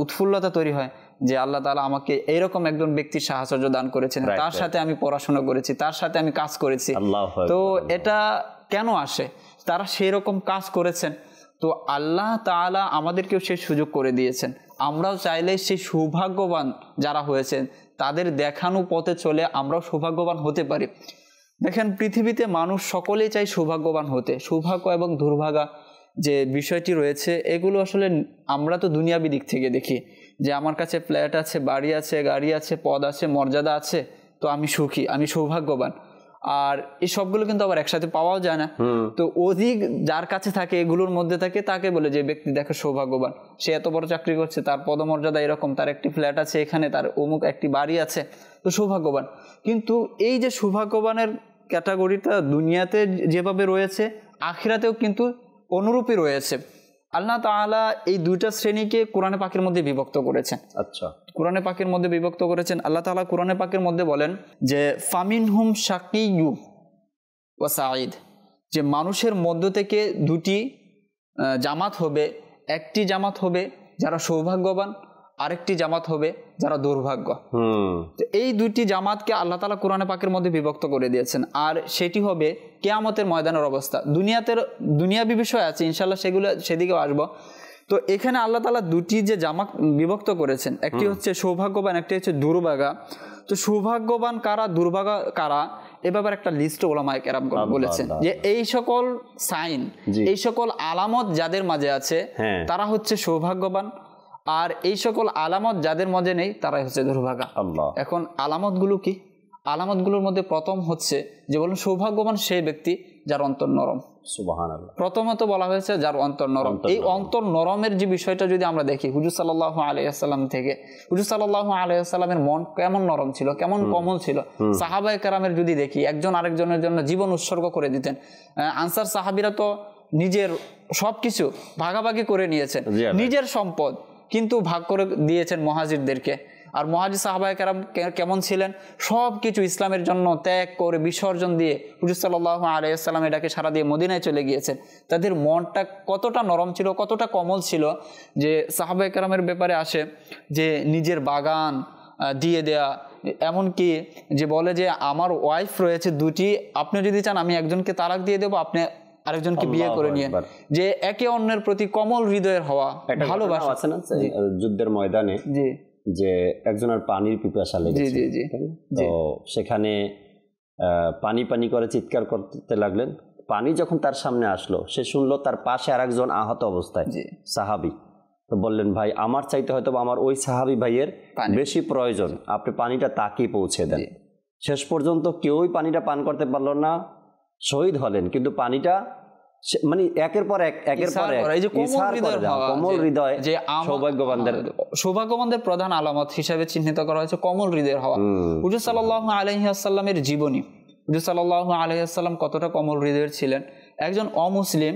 উৎফুল্লতা তৈরি হয় যে আল্লাহ তাআলা আমাকে এইরকম একজন ব্যক্তির সাহচর্য দান করেছেন, তার সাথে আমি পড়াশোনা করেছি, তার সাথে আমি কাজ করেছি। তো এটা কেন আসে? তারা সেই রকম কাজ করেছেন, তো আল্লাহ তাআলা আমাদেরকেও সেই সুযোগ করে দিয়েছেন। আমরাও চাইলে সেই সৌভাগ্যবান যারা হয়েছেন তাদের দেখানো পথে চলে আমরাও সৌভাগ্যবান হতে পারি। দেখেন, পৃথিবীতে মানুষ সকলেই চাই সৌভাগ্যবান হতে। সৌভাগ্য এবং দুর্ভাগা যে বিষয়টি রয়েছে, এগুলো আসলে আমরা তো দুনিয়াবি দিক থেকে দেখি যে আমার কাছে ফ্ল্যাট আছে, বাড়ি আছে, গাড়ি আছে, পদ আছে, মর্যাদা আছে, তো আমি সুখী, আমি সৌভাগ্যবান। আর এই সবগুলো কিন্তু আবার একসাথে পাওয়াও যায় না। তো অধিক যার কাছে থাকে, এগুলোর মধ্যে থাকে, তাকে বলে যে ব্যক্তি দেখে সৌভাগ্যবান, সে এত বড় চাকরি করছে, তার পদমর্যাদা এরকম, তার একটি ফ্ল্যাট আছে এখানে, তার অমুক একটি বাড়ি আছে, তো সৌভাগ্যবান। কিন্তু এই যে সৌভাগ্যবানের ক্যাটাগরিটা দুনিয়াতে যেভাবে রয়েছে, আখিরাতেও কিন্তু অনুরূপই রয়েছে। আল্লাহ তাআলা এই দুইটা শ্রেণীকে কোরআনে পাকের মধ্যে বিভক্ত করেছেন। আচ্ছা, কোরআনে পাকের মধ্যে বিভক্ত করেছেন। আল্লাহ তাআলা কোরআনে পাকের মধ্যে বলেন যে ফামিনহুম শাকিয়্যু ওয়া সাঈদ, যে মানুষের মধ্য থেকে দুটি জামাত হবে, একটি জামাত হবে যারা সৌভাগ্যবান, আরেকটি জামাত হবে যারা দুর্ভাগ্য। তো এই দুটি জামাতকে আল্লাহ তাআলা কোরআনে পাকের মধ্যে বিভক্ত করে দিয়েছেন। আর সেটি হবে কিয়ামতের ময়দানের অবস্থা। দুনিয়াবি বিষয় আছে, ইনশাআল্লাহ সেদিকেও আসবো। তো এখানে আল্লাহ তাআলা দুটি যে জামাত বিভক্ত করেছেন, একটি হচ্ছে সৌভাগ্যবান, একটি হচ্ছে দুর্ভাগা। তো সৌভাগ্যবান কারা, দুর্ভাগা কারা, এ ব্যাপারে একটা লিস্ট ওলামায়ে কেরাম বলেছেন যে এই সকল সাইন, এই সকল আলামত যাদের মাঝে আছে তারা হচ্ছে সৌভাগ্যবান, আর এই সকল আলামত যাদের মাঝে নেই তারাই হচ্ছে দুর্ভাগা। এখন আলামতগুলো কি? আলামতগুলোর মধ্যে প্রথম হচ্ছে যে বলুন, সৌভাগ্যবান সেই ব্যক্তি যার অন্তর নরম। সুবহানাল্লাহ। প্রথমত বলা হয়েছে যার অন্তর নরম। এই অন্তর নরমের যে বিষয়টা যদি আমরা দেখি হুজুর সাল্লাল্লাহু আলাইহি ওয়াসাল্লাম থেকে, হুজুর সাল্লাল্লাহু আলাইহি ওয়াসাল্লামের মন কেমন নরম ছিল, কেমন কোমল ছিল। সাহাবায়ে কেরামের যদি দেখি, একজন আরেকজনের জন্য জীবন উৎসর্গ করে দিতেন। আনসার সাহাবীরা তো নিজের সবকিছু ভাগাভাগি করে নিয়েছেন, নিজের সম্পদ কিন্তু ভাগ করে দিয়েছেন মুহাজিরদেরকে। আর মুহাজির সাহাবায়ে কেরাম কেমন ছিলেন? সব কিছু ইসলামের জন্য ত্যাগ করে বিসর্জন দিয়ে হুজুর সাল্লাল্লাহু আলাইহি ওয়াসাল্লাম এটাকে সারা দিয়ে মদিনায় চলে গিয়েছেন। তাদের মনটা কতটা নরম ছিল, কতটা কোমল ছিল যে সাহাবায়ে কেরামের ব্যাপারে আসে যে নিজের বাগান দিয়ে দেয়া, এমনকি যে বলে যে আমার ওয়াইফ রয়েছে দুটি, আপনি যদি চান আমি একজনকে তালাক দিয়ে দেবো, আপনি আরেকজনকে বিয়ে করে নিয়ে, যে একে অন্যের প্রতি কমল হৃদয়ের হওয়া, ভালোবাসা আছে না যুদ্ধের ময়দানে, যে একজনের পানির পিপাসা লেগেছে, তো সেখানে পানি পানি করে চিৎকার করতে লাগলেন। পানি যখন তার সামনে আসলো, সে শুনলো তার পাশে আরেকজন আহত অবস্থায় সাহাবী, তো বললেন ভাই আমার চাইতে হয়তো আমার ওই সাহাবী ভাইয়ের বেশি প্রয়োজন, আপনি পানিটা তাকে পৌঁছে দেন। শেষ পর্যন্ত কেউই পানিটা পান করতে পারলো না, শহীদ হলেন। কিন্তু পানিটা মানে একের পর এক কোমল হৃদয়, যে সৌভাগ্যবানদের প্রধান আলামত হিসেবে চিহ্নিত করা হয়েছে কোমল হৃদয়ের হওয়া। হুজুর সাল্লাল্লাহু আলাইহি ওয়াসাল্লামের জীবনী, হুজুর সাল্লাল্লাহু আলাইহি ওয়াসাল্লাম কতটা কোমল হৃদয়ের ছিলেন। একজন অমুসলিম,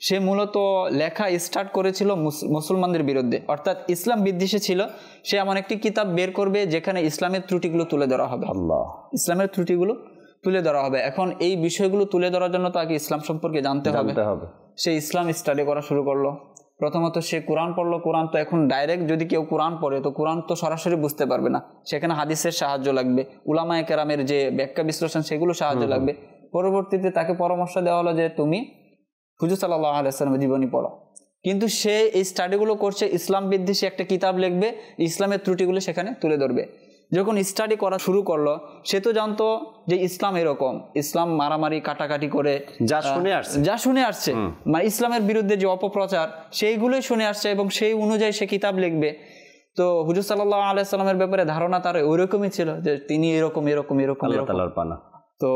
সে মূলত লেখা স্টার্ট করেছিল মুসলমানদের বিরুদ্ধে, অর্থাৎ ইসলাম বিদ্বেষী ছিল। সে এমন একটি কিতাব বের করবে যেখানে ইসলামের ত্রুটিগুলো তুলে ধরা হবে, ইসলামের ত্রুটিগুলো তুলে ধরা হবে। এখন এই বিষয়গুলো তুলে ধরার জন্য তাকে ইসলাম সম্পর্কে জানতে হবে। সে ইসলাম স্টাডি করা শুরু করলো। প্রথমত সে কোরআন পড়লো। কোরআন তো এখন ডাইরেক্ট যদি কেউ কোরআন পড়ে তো কোরআন তো সরাসরি বুঝতে পারবে না, সেখানে হাদিসের সাহায্য লাগবে, উলামায়ে কেরামের যে ব্যাখ্যা বিশ্লেষণ সেগুলো সাহায্য লাগবে। পরবর্তীতে তাকে পরামর্শ দেওয়া হলো যে তুমি হুজুর সাল্লাল্লাহু আলাইহি ওয়াসাল্লামের জীবনী পড়ো। কিন্তু সে এই স্টাডিগুলো করছে, ইসলাম বিদ্বেষী একটা কিতাব লিখবে, ইসলামের ত্রুটিগুলো সেখানে তুলে ধরবে। যখন স্টাডি করা শুরু করলো, সে তো জানতো যে ইসলাম এরকম, ইসলাম মারামারি কাটাকাটি করে যা শুনে আসছে, মানে ইসলামের বিরুদ্ধে যে অপপ্রচার সেইগুলোই শুনে আসছে, এবং সেই অনুযায়ী সে কিতাব লিখবে। তো হুজুর সাল্লাল্লাহু আলাইহি ওয়াসাল্লামের ব্যাপারে ধারণা তার ওইরকমই ছিল যে তিনি এরকম এরকম এরকম এরকম। তো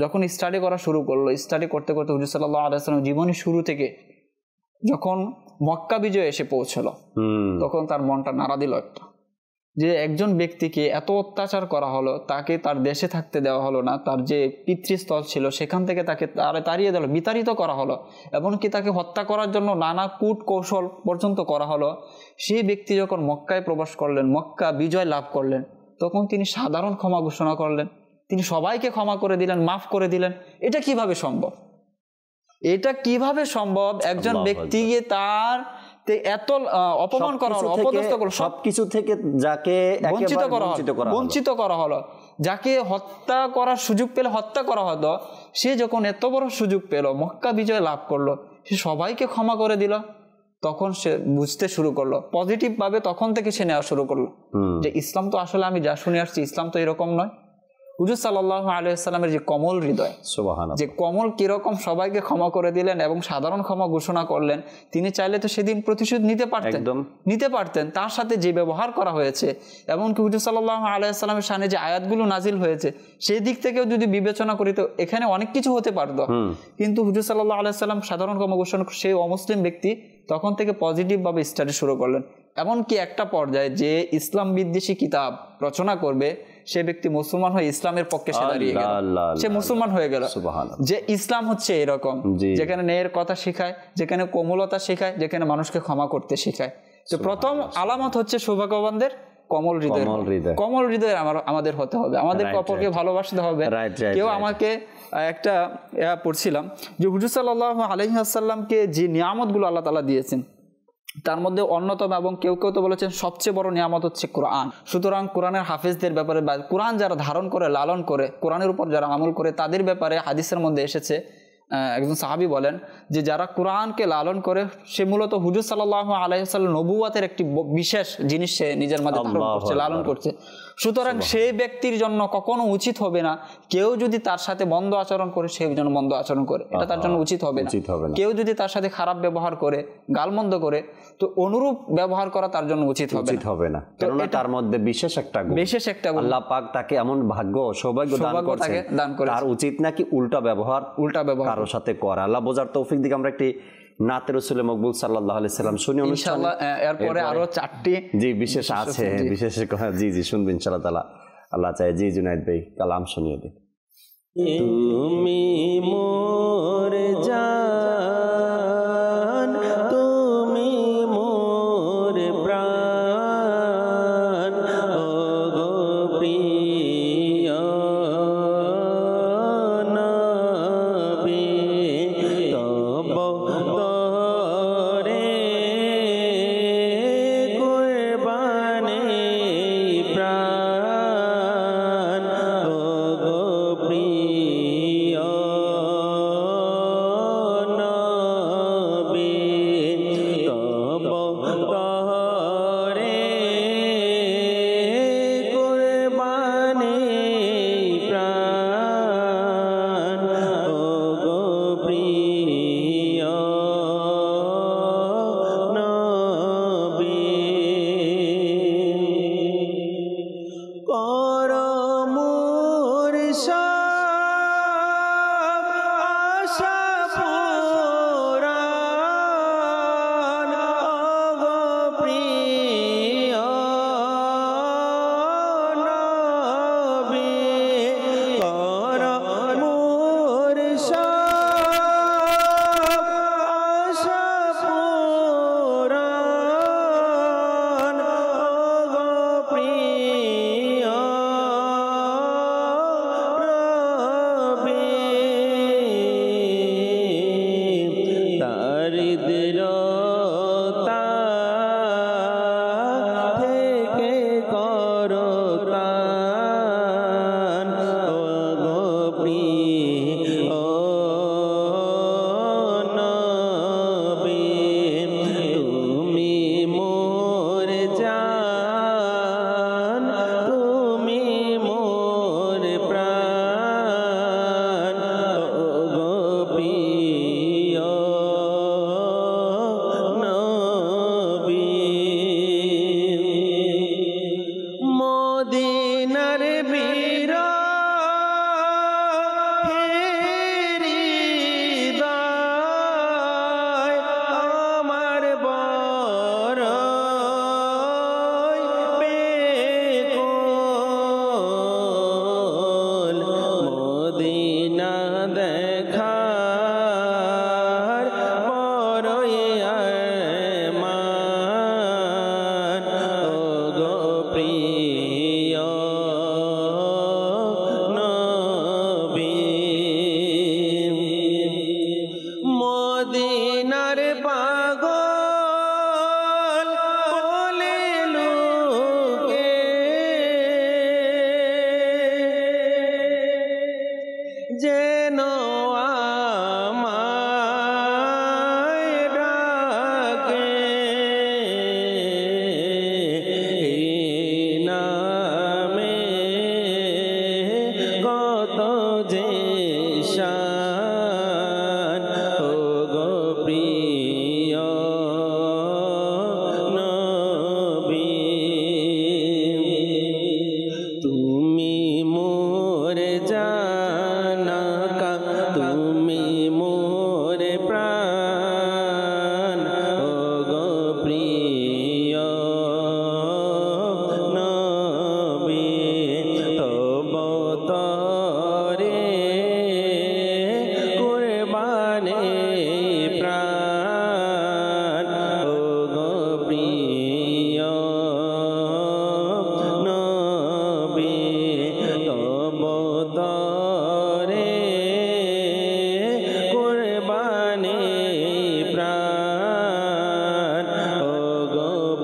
যখন স্টাডি করা শুরু করলো, স্টাডি করতে করতে হুজুর সাল্লাল্লাহু আলাইহি ওয়াসাল্লাম জীবনের শুরু থেকে যখন মক্কা বিজয় এসে পৌঁছলো, তখন তার মনটা নাড়া দিল একটা, যে একজন ব্যক্তিকে এত অত্যাচার করা হলো, তাকে তার দেশে থাকতে দেওয়া হলো না, তার যে পিতৃস্থল ছিল সেখান থেকে তাকে তাড়িয়ে দিল, বিতাড়িত করা হলো, এমনকি তাকে হত্যা করার জন্য নানা কূট কৌশল পর্যন্ত করা হলো। সেই ব্যক্তি যখন মক্কায় প্রবেশ করলেন, মক্কা বিজয় লাভ করলেন, তখন তিনি সাধারণ ক্ষমা ঘোষণা করলেন, তিনি সবাইকে ক্ষমা করে দিলেন, মাফ করে দিলেন। এটা কিভাবে সম্ভব? এটা কিভাবে সম্ভব? একজন ব্যক্তিকে তার এত অপমান করা হলো, অপদস্থ করলো, সবকিছু থেকে যাকে বঞ্চিত করা হলো, যাকে হত্যা করার সুযোগ পেলে হত্যা করা হতো, সে যখন এত বড় সুযোগ পেল, মক্কা বিজয় লাভ করলো, সে সবাইকে ক্ষমা করে দিল। তখন সে বুঝতে শুরু করলো পজিটিভ ভাবে, তখন থেকে সে নেওয়া শুরু করলো যে ইসলাম তো আসলে আমি যা শুনে আসছি ইসলাম তো এরকম নয়। হুজুর সাল্লাল্লাহু আলাইহি ওয়াসাল্লামের যে কমল হৃদয়, সুবহানাল্লাহ, যে কমল কিরকম সবাইকে ক্ষমা করে দিলেন এবং সাধারণ ক্ষমা ঘোষণা করলেন। তিনি চাইলে তো সেদিন প্রতিশোধ নিতে পারতেন, তার সাথে যে ব্যবহার করা হয়েছে, এমনকি হুজুর সাল্লাল্লাহু আলাইহি ওয়াসাল্লামের শানে যে আয়াতগুলো নাজিল হয়েছে সেই দিক থেকেও যদি বিবেচনা করি তো এখানে অনেক কিছু হতে পারত। কিন্তু হুজুর সাল্লাল্লাহু আলাইহি ওয়াসাল্লাম সাধারণ ক্ষমা ঘোষণা, সেই অমুসলিম ব্যক্তি তখন থেকে পজিটিভ ভাবে স্টাডি শুরু করলেন। এমনকি একটা পর্যায়ে যে ইসলাম বিদ্বেষী কিতাব রচনা করবে সে ব্যক্তি মুসলমান হয়ে ইসলামের পক্ষে সে দাঁড়িয়ে গেল, সে মুসলমান হয়ে গেল। যে ইসলাম হচ্ছে এরকম, যেখানে ন্যায়ের কথা শেখায়, যেখানে কোমলতা শেখায়, যেখানে মানুষকে ক্ষমা করতে শেখায়। তো প্রথম আলামত হচ্ছে সৌভাগ্যবানদের কমল হৃদয়। কমল হৃদয় আমাদের হতে হবে, আমাদের অপরকে ভালোবাসতে হবে। কেউ আমাকে একটা পড়ছিলাম যে হুজুর সাল্লাল্লাহু আলাইহি ওয়াসাল্লামকে যে নিয়ামতগুলো আল্লাহ তাআলা দিয়েছেন তার মধ্যে অন্যতম, এবং কেউ কেউ তো বলেছেন সবচেয়ে বড় নিয়ামত হচ্ছে কোরআন। সুতরাং কোরআনের হাফেজদের ব্যাপারে, কোরআন যারা ধারণ করে, লালন করে, কোরআনের উপর যারা আমল করে, তাদের ব্যাপারে হাদিসের মধ্যে এসেছে, একজন সাহাবী বলেন যে যারা কোরআনকে লালন করে সে মূলত হুজুর সাল্লাল্লাহু আলাইহি ওয়াসাল্লাম নবুয়তের একটি বিশেষ জিনিস সে নিজের মধ্যে ধারণ করছে, লালন করছে। সুতরাং সেই ব্যক্তির জন্য কখনো উচিত হবে না কেউ যদি তার সাথে মন্দ আচরণ করে সেই জন্য মন্দ আচরণ করে, এটা তার জন্য উচিত হবে না। কেউ যদি তার সাথে খারাপ ব্যবহার করে, গালমন্দ করে, তো অনুরূপ ব্যবহার করা তার জন্য উচিত হবে না। কেননা তার মধ্যে বিশেষ একটা আল্লাহ পাক তাকে এমন ভাগ্য সৌভাগ্য দান করেছেন, তার উচিত নাকি উল্টা ব্যবহার কারোর সাথে করা। আল্লাহ বোঝার তৌফিক দিকে আমরা একটি নাতে রাসূল মকবুল সাল্লাল্লাহু আলাইহি সাল্লাম শুনি ইনশাআল্লাহ। এরপরে আরো 4টি জি বিশেষ আছে, বিশেষ জি শুনবেন ইনশাআল্লাহ তাআলা। আল্লাহ চায় জি জুনায়েদ ভাই কালাম শুনিয়ে দেন। তুমি মোর জান, তুমি মোর প্রাণ, ও গো প্রিয় নবী, তব তরে কুরবানি প্রাণ, ও গো প্রিয়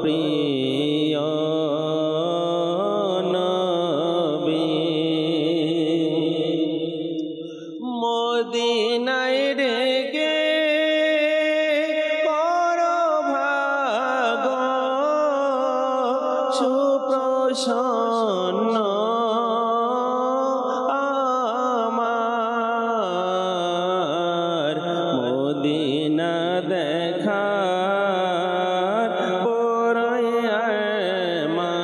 প্রিয় নবী মদিনায় রেগে সুপ্রসন্ন আমার মদিনা দেখার বড়ই আরমান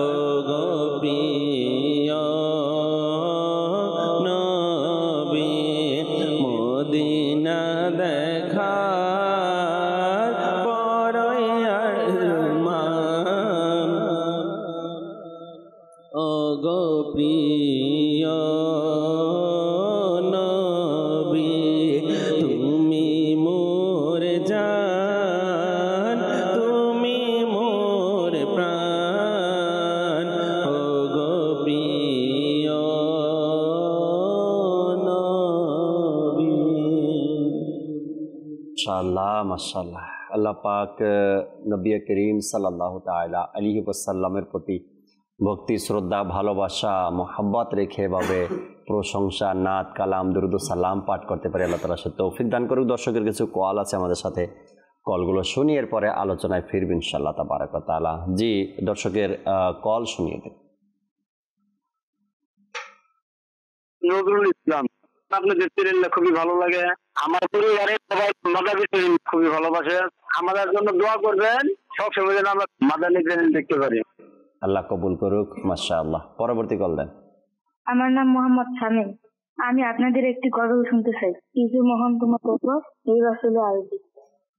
ও গো প্রিয় নবী মদিনা দেখার বড়ই আরমান ও গো প্রিয় নবী তুমি মোর জান তুমি মোর প্রাণ ও গো প্রিয় নবী মাশাআল্লাহ মাশাআল্লাহ। আল্লাহ পাক নবী করিম সাল্লাল্লাহু তাআলা আলাইহি ওয়াসাল্লামের প্রতি ভক্তি শ্রদ্ধা ভালোবাসা মোহাব্বত রেখে এভাবে প্রশংসা নাত কালাম দুরুদ সালাম পাঠ করতে পারে আল্লাহ তাআলা সে তৌফিক দান করুক। দর্শকের কিছু কল আছে আমাদের সাথে, কলগুলো শুনি এরপরে আলোচনায় ফিরব ইনশাআল্লাহ তাবারাক ওয়া তাআলা। জি দর্শকের কল শুনিয়ে দেন। নজরুল ইসলাম, আপনাদের চ্যানেলটা খুবই ভালো লাগে। আমার পরিবারের সবাই মাদানী চ্যানেল খুবই ভালোবাসে। আমাদের জন্য দোয়া করবেন, সবসময় যেন আমরা মাদানী চ্যানেল দেখতে পারি। আল্লাহ কবুল করুক। মাশাআল্লাহ। পরবর্তী কল দেন। আমার নাম মোহাম্মদ শামীম। আমি আপনাদের একটি গজল শুনতে চাই। কি যে মহান তোমার দরবার এই রাসূলে আরবি।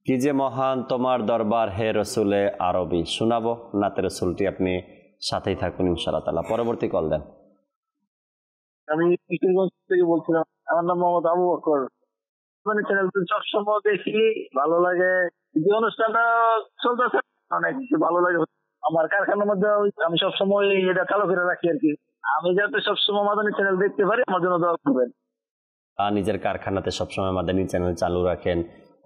কি যে মহান তোমার দরবার হে রসুলে আরবি। শোনাবো নাতে রসুলটি, আপনি সাথেই থাকুন ইনশাআল্লাহ তাআলা। পরবর্তী কল দেন। আমি কিশোরগঞ্জ থেকে বলছিলাম। আমার নাম মোহাম্মদ আবু বকর। মানে চ্যানেল সবসময় দেখি, ভালো লাগে। যে অনুষ্ঠানটা চলতেছে অনেক ভালো লাগে। আমার কারখানার মধ্যে আমি সবসময় এটা চালু করে রাখি আর কি। আমি যাতে সবসময় মাদানী চ্যানেল দেখতে পারি, আমার জন্য দোয়া করবেন। নিজের কারখানাতে সবসময় মাদানী চ্যানেল চালু রাখেন,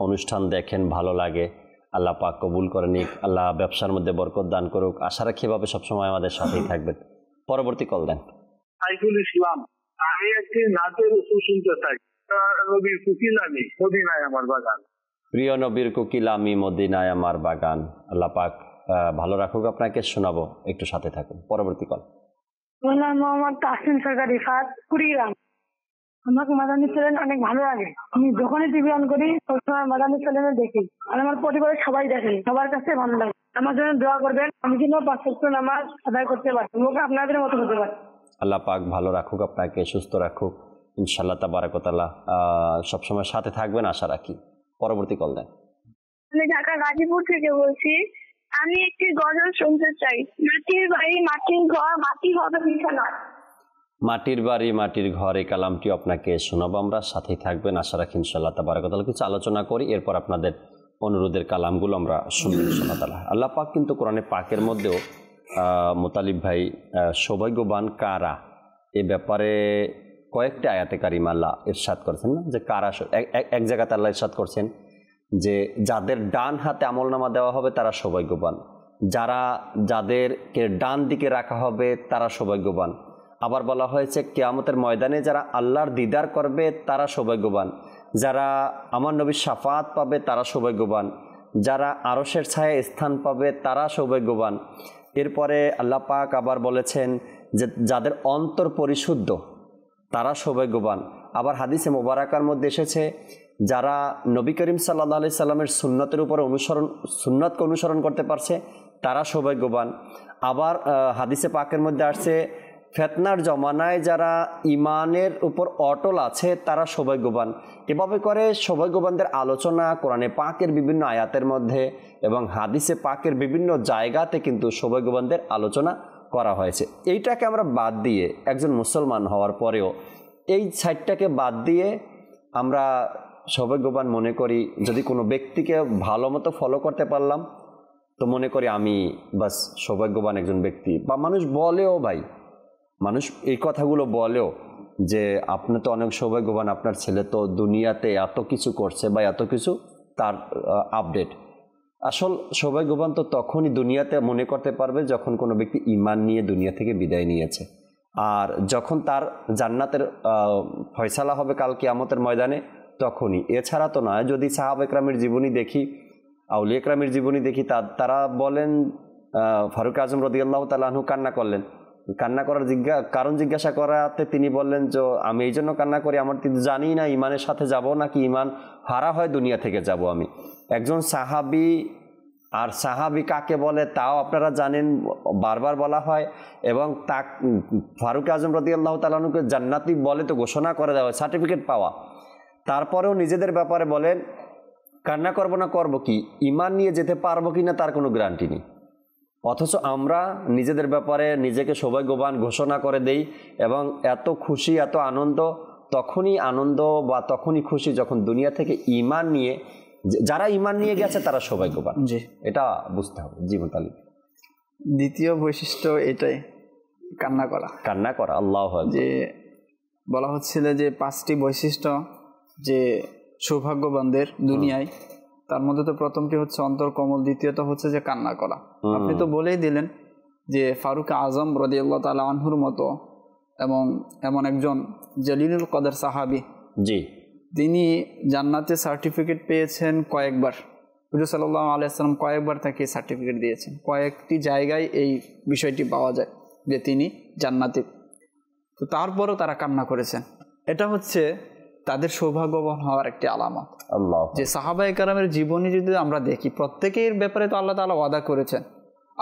অনুষ্ঠান দেখেন, ভালো লাগে। আল্লাহ পাক কবুল করে নিক, আল্লাহ ব্যবসার মধ্যে বরকত দান করুক। আশা রাখি এভাবে সবসময় আমাদের সাথেই থাকবেন। পরবর্তী কল দেন। সাইফুল ইসলাম, আমি একটি নাচের শুনতে চাই। নবীর কুকিল আমি মদিনায় আমার বাগান। প্রিয় নবীর কোকিল আমি মদিনায় আমার বাগান। আল্লাহ পাক ভালো রাখুক আপনাকে, শোনাবো, একটু সাথে থাকুন। পরবর্তী কল। আমার নাম মোহাম্মদ তাসিম সরকার রিফাত, কুড়িগ্রাম। আমাকে মাদানী চ্যানেল অনেক ভালো লাগে। আমি যখনই টিভি অন করি সবসময় মাদানী চ্যানেল দেখি, আর আমার পরিবারের সবাই দেখে, সবার কাছে ভালো লাগে। আমার জন্য দোয়া করবেন, আমি যেন 5 ওয়াক্ত নামাজ আদায় করতে পারি, মুখে আপনাদের মতো হতে পারি। আল্লাহ পাক ভালো রাখুক আপনাকে, সুস্থ রাখুক ইনশাআল্লাহ তাবারাক ওয়া তাআলা। সবসময় সাথে থাকবেন আশা রাখি। পরবর্তী কল দেন। আমি ঢাকা গাজীপুর থেকে বলছি। আমি একটি গজল শুনতে চাই। মাটির বাড়ি মাটির ঘর, মাটি হবে বিছানা। মাটির বাড়ি মাটির ঘর, এই কালামটি আপনাকে শোনাবো আমরা, সাথেই থাকবেন আশা রাখি ইনশাআল্লাহ তাবারাক ওয়া তাআলা। কিছু আলোচনা করি, এরপর আপনাদের অনুরোধের কালামগুলো আমরা শুনবো ইনশাআল্লাহ তাআলা। আল্লাহ পাক কিন্তু কোরআনে পাকের মধ্যেও মোতালিব ভাই সৌভাগ্যবান কারা এ ব্যাপারে কয়েকটি আয়াতে কারিমা আল্লাহ ইরশাদ করেছেন না, যে কারা এক জায়গাতে আল্লাহ ইরশাদ করছেন যে যাদের ডান হাতে আমলনামা দেওয়া হবে তারা সৌভাগ্যবান, যাদেরকে ডান দিকে রাখা হবে তারা সৌভাগ্যবান। আবার বলা হয়েছে কিয়ামতের ময়দানে যারা আল্লাহর দিদার করবে তারা সৌভাগ্যবান, যারা আমার নবীর শাফাত পাবে তারা সৌভাগ্যবান, যারা আরশের ছায়ায় স্থান পাবে তারা সৌভাগ্যবান। এরপরে আল্লাহ পাক আবার বলেছেন যে যাদের অন্তর পরিশুদ্ধ তারা সৌভাগ্যবান। আবার হাদিসে মোবারকার মধ্যে এসেছে যারা নবী করিম সাল্লাল্লাহু আলাইহি সাল্লামের সুন্নতের উপর সুন্নতকে অনুসরণ করতে পারছে তারা সৌভাগ্যবান। আবার হাদিসে পাকের মধ্যে আসছে ফেতনার জমানায় যারা ইমানের উপর অটল আছে তারা সৌভাগ্যবান। এভাবে করে সৌভাগ্যবানদের আলোচনা কোরআনে পাকের বিভিন্ন আয়াতের মধ্যে এবং হাদিসে পাকের বিভিন্ন জায়গাতে কিন্তু সৌভাগ্যবানদের আলোচনা করা হয়েছে। এইটাকে আমরা বাদ দিয়ে একজন মুসলমান হওয়ার পরেও এই সাইডটাকে বাদ দিয়ে আমরা সৌভাগ্যবান মনে করি। যদি কোনো ব্যক্তিকে ভালো মতো ফলো করতে পারলাম তো মনে করি আমি বাস সৌভাগ্যবান একজন ব্যক্তি। বা মানুষ বলেও, ভাই মানুষ এই কথাগুলো বলেও যে আপনি তো অনেক সৌভাগ্যবান, আপনার ছেলে তো দুনিয়াতে এত কিছু করছে বা এত কিছু তার আপডেট। আসল সৌভাগ্যবান তো তখনই দুনিয়াতে মনে করতে পারবে যখন কোনো ব্যক্তি ঈমান নিয়ে দুনিয়া থেকে বিদায় নিয়েছে, আর যখন তার জান্নাতের ফয়সালা হবে কাল কিয়ামতের ময়দানে তখনই। এছাড়া তো নয়। যদি সাহাবা একরামের জীবনী দেখি, আউলিয়া একরামের জীবনী দেখি, তারা বলেন ফারুক আজম রাদিয়াল্লাহু তাআলা আনহু কান্না করলেন। কান্না করার কারণ জিজ্ঞাসা করাতে তিনি বললেন যে আমি এই জন্য কান্না করি, আমার কিন্তু জানি না ইমানের সাথে যাব নাকি ইমান হারা হয় দুনিয়া থেকে যাব আমি। একজন সাহাবি, আর সাহাবি কাকে বলে তাও আপনারা জানেন, বারবার বলা হয়, এবং তা ফারুক আজম রাদিয়াল্লাহু তাআলা আনহুকে জান্নাতি বলে তো ঘোষণা করে দেওয়া হয়, সার্টিফিকেট পাওয়া। তারপরেও নিজেদের ব্যাপারে বলেন কান্না করবো না করবো কি, ইমান নিয়ে যেতে পারবো কি না তার কোনো গ্যারান্টি নেই। অথচ আমরা নিজেদের ব্যাপারে নিজেকে সৌভাগ্যবান ঘোষণা করে দেই, এবং এত খুশি এত আনন্দ বা তখনই খুশি যখন দুনিয়া থেকে ইমান নিয়ে, যারা ইমান নিয়ে গেছে তারা সৌভাগ্যবান। জি, এটা বুঝতে হবে জীবন তালিম। দ্বিতীয় বৈশিষ্ট্য এটাই, কান্না করা। আল্লাহু আকবার। যে বলা হচ্ছিল যে 5টি বৈশিষ্ট্য যে সৌভাগ্যবানদের দুনিয়ায়, তার মধ্যে তো প্রথমটি হচ্ছে অন্তর কোমল, দ্বিতীয়ত হচ্ছে যে কান্না করা। আপনি তো বলেই দিলেন যে ফারুক আজম রাদিয়াল্লাহু তাআলা আনহুর মতো এবং এমন একজন জলিলুল কদর সাহাবী, জি, তিনি জান্নাতে সার্টিফিকেট পেয়েছেন কয়েকবার। হুজুর সাল্লাল্লাহু আলাইহি ওয়াসাল্লাম কয়েকবার তাকে সার্টিফিকেট দিয়েছেন। কয়েকটি জায়গায় এই বিষয়টি পাওয়া যায় যে তিনি জান্নাতে। তো তারপরও তারা কান্না করেছেন। এটা হচ্ছে তাদের সৌভাগ্যবান হওয়ার একটি আলামত। আল্লাহ, যে সাহাবায়ে কেরামের জীবনী যদি আমরা দেখি, প্রত্যেকের ব্যাপারে তো আল্লাহ তাআলা ওয়াদা করেছেন,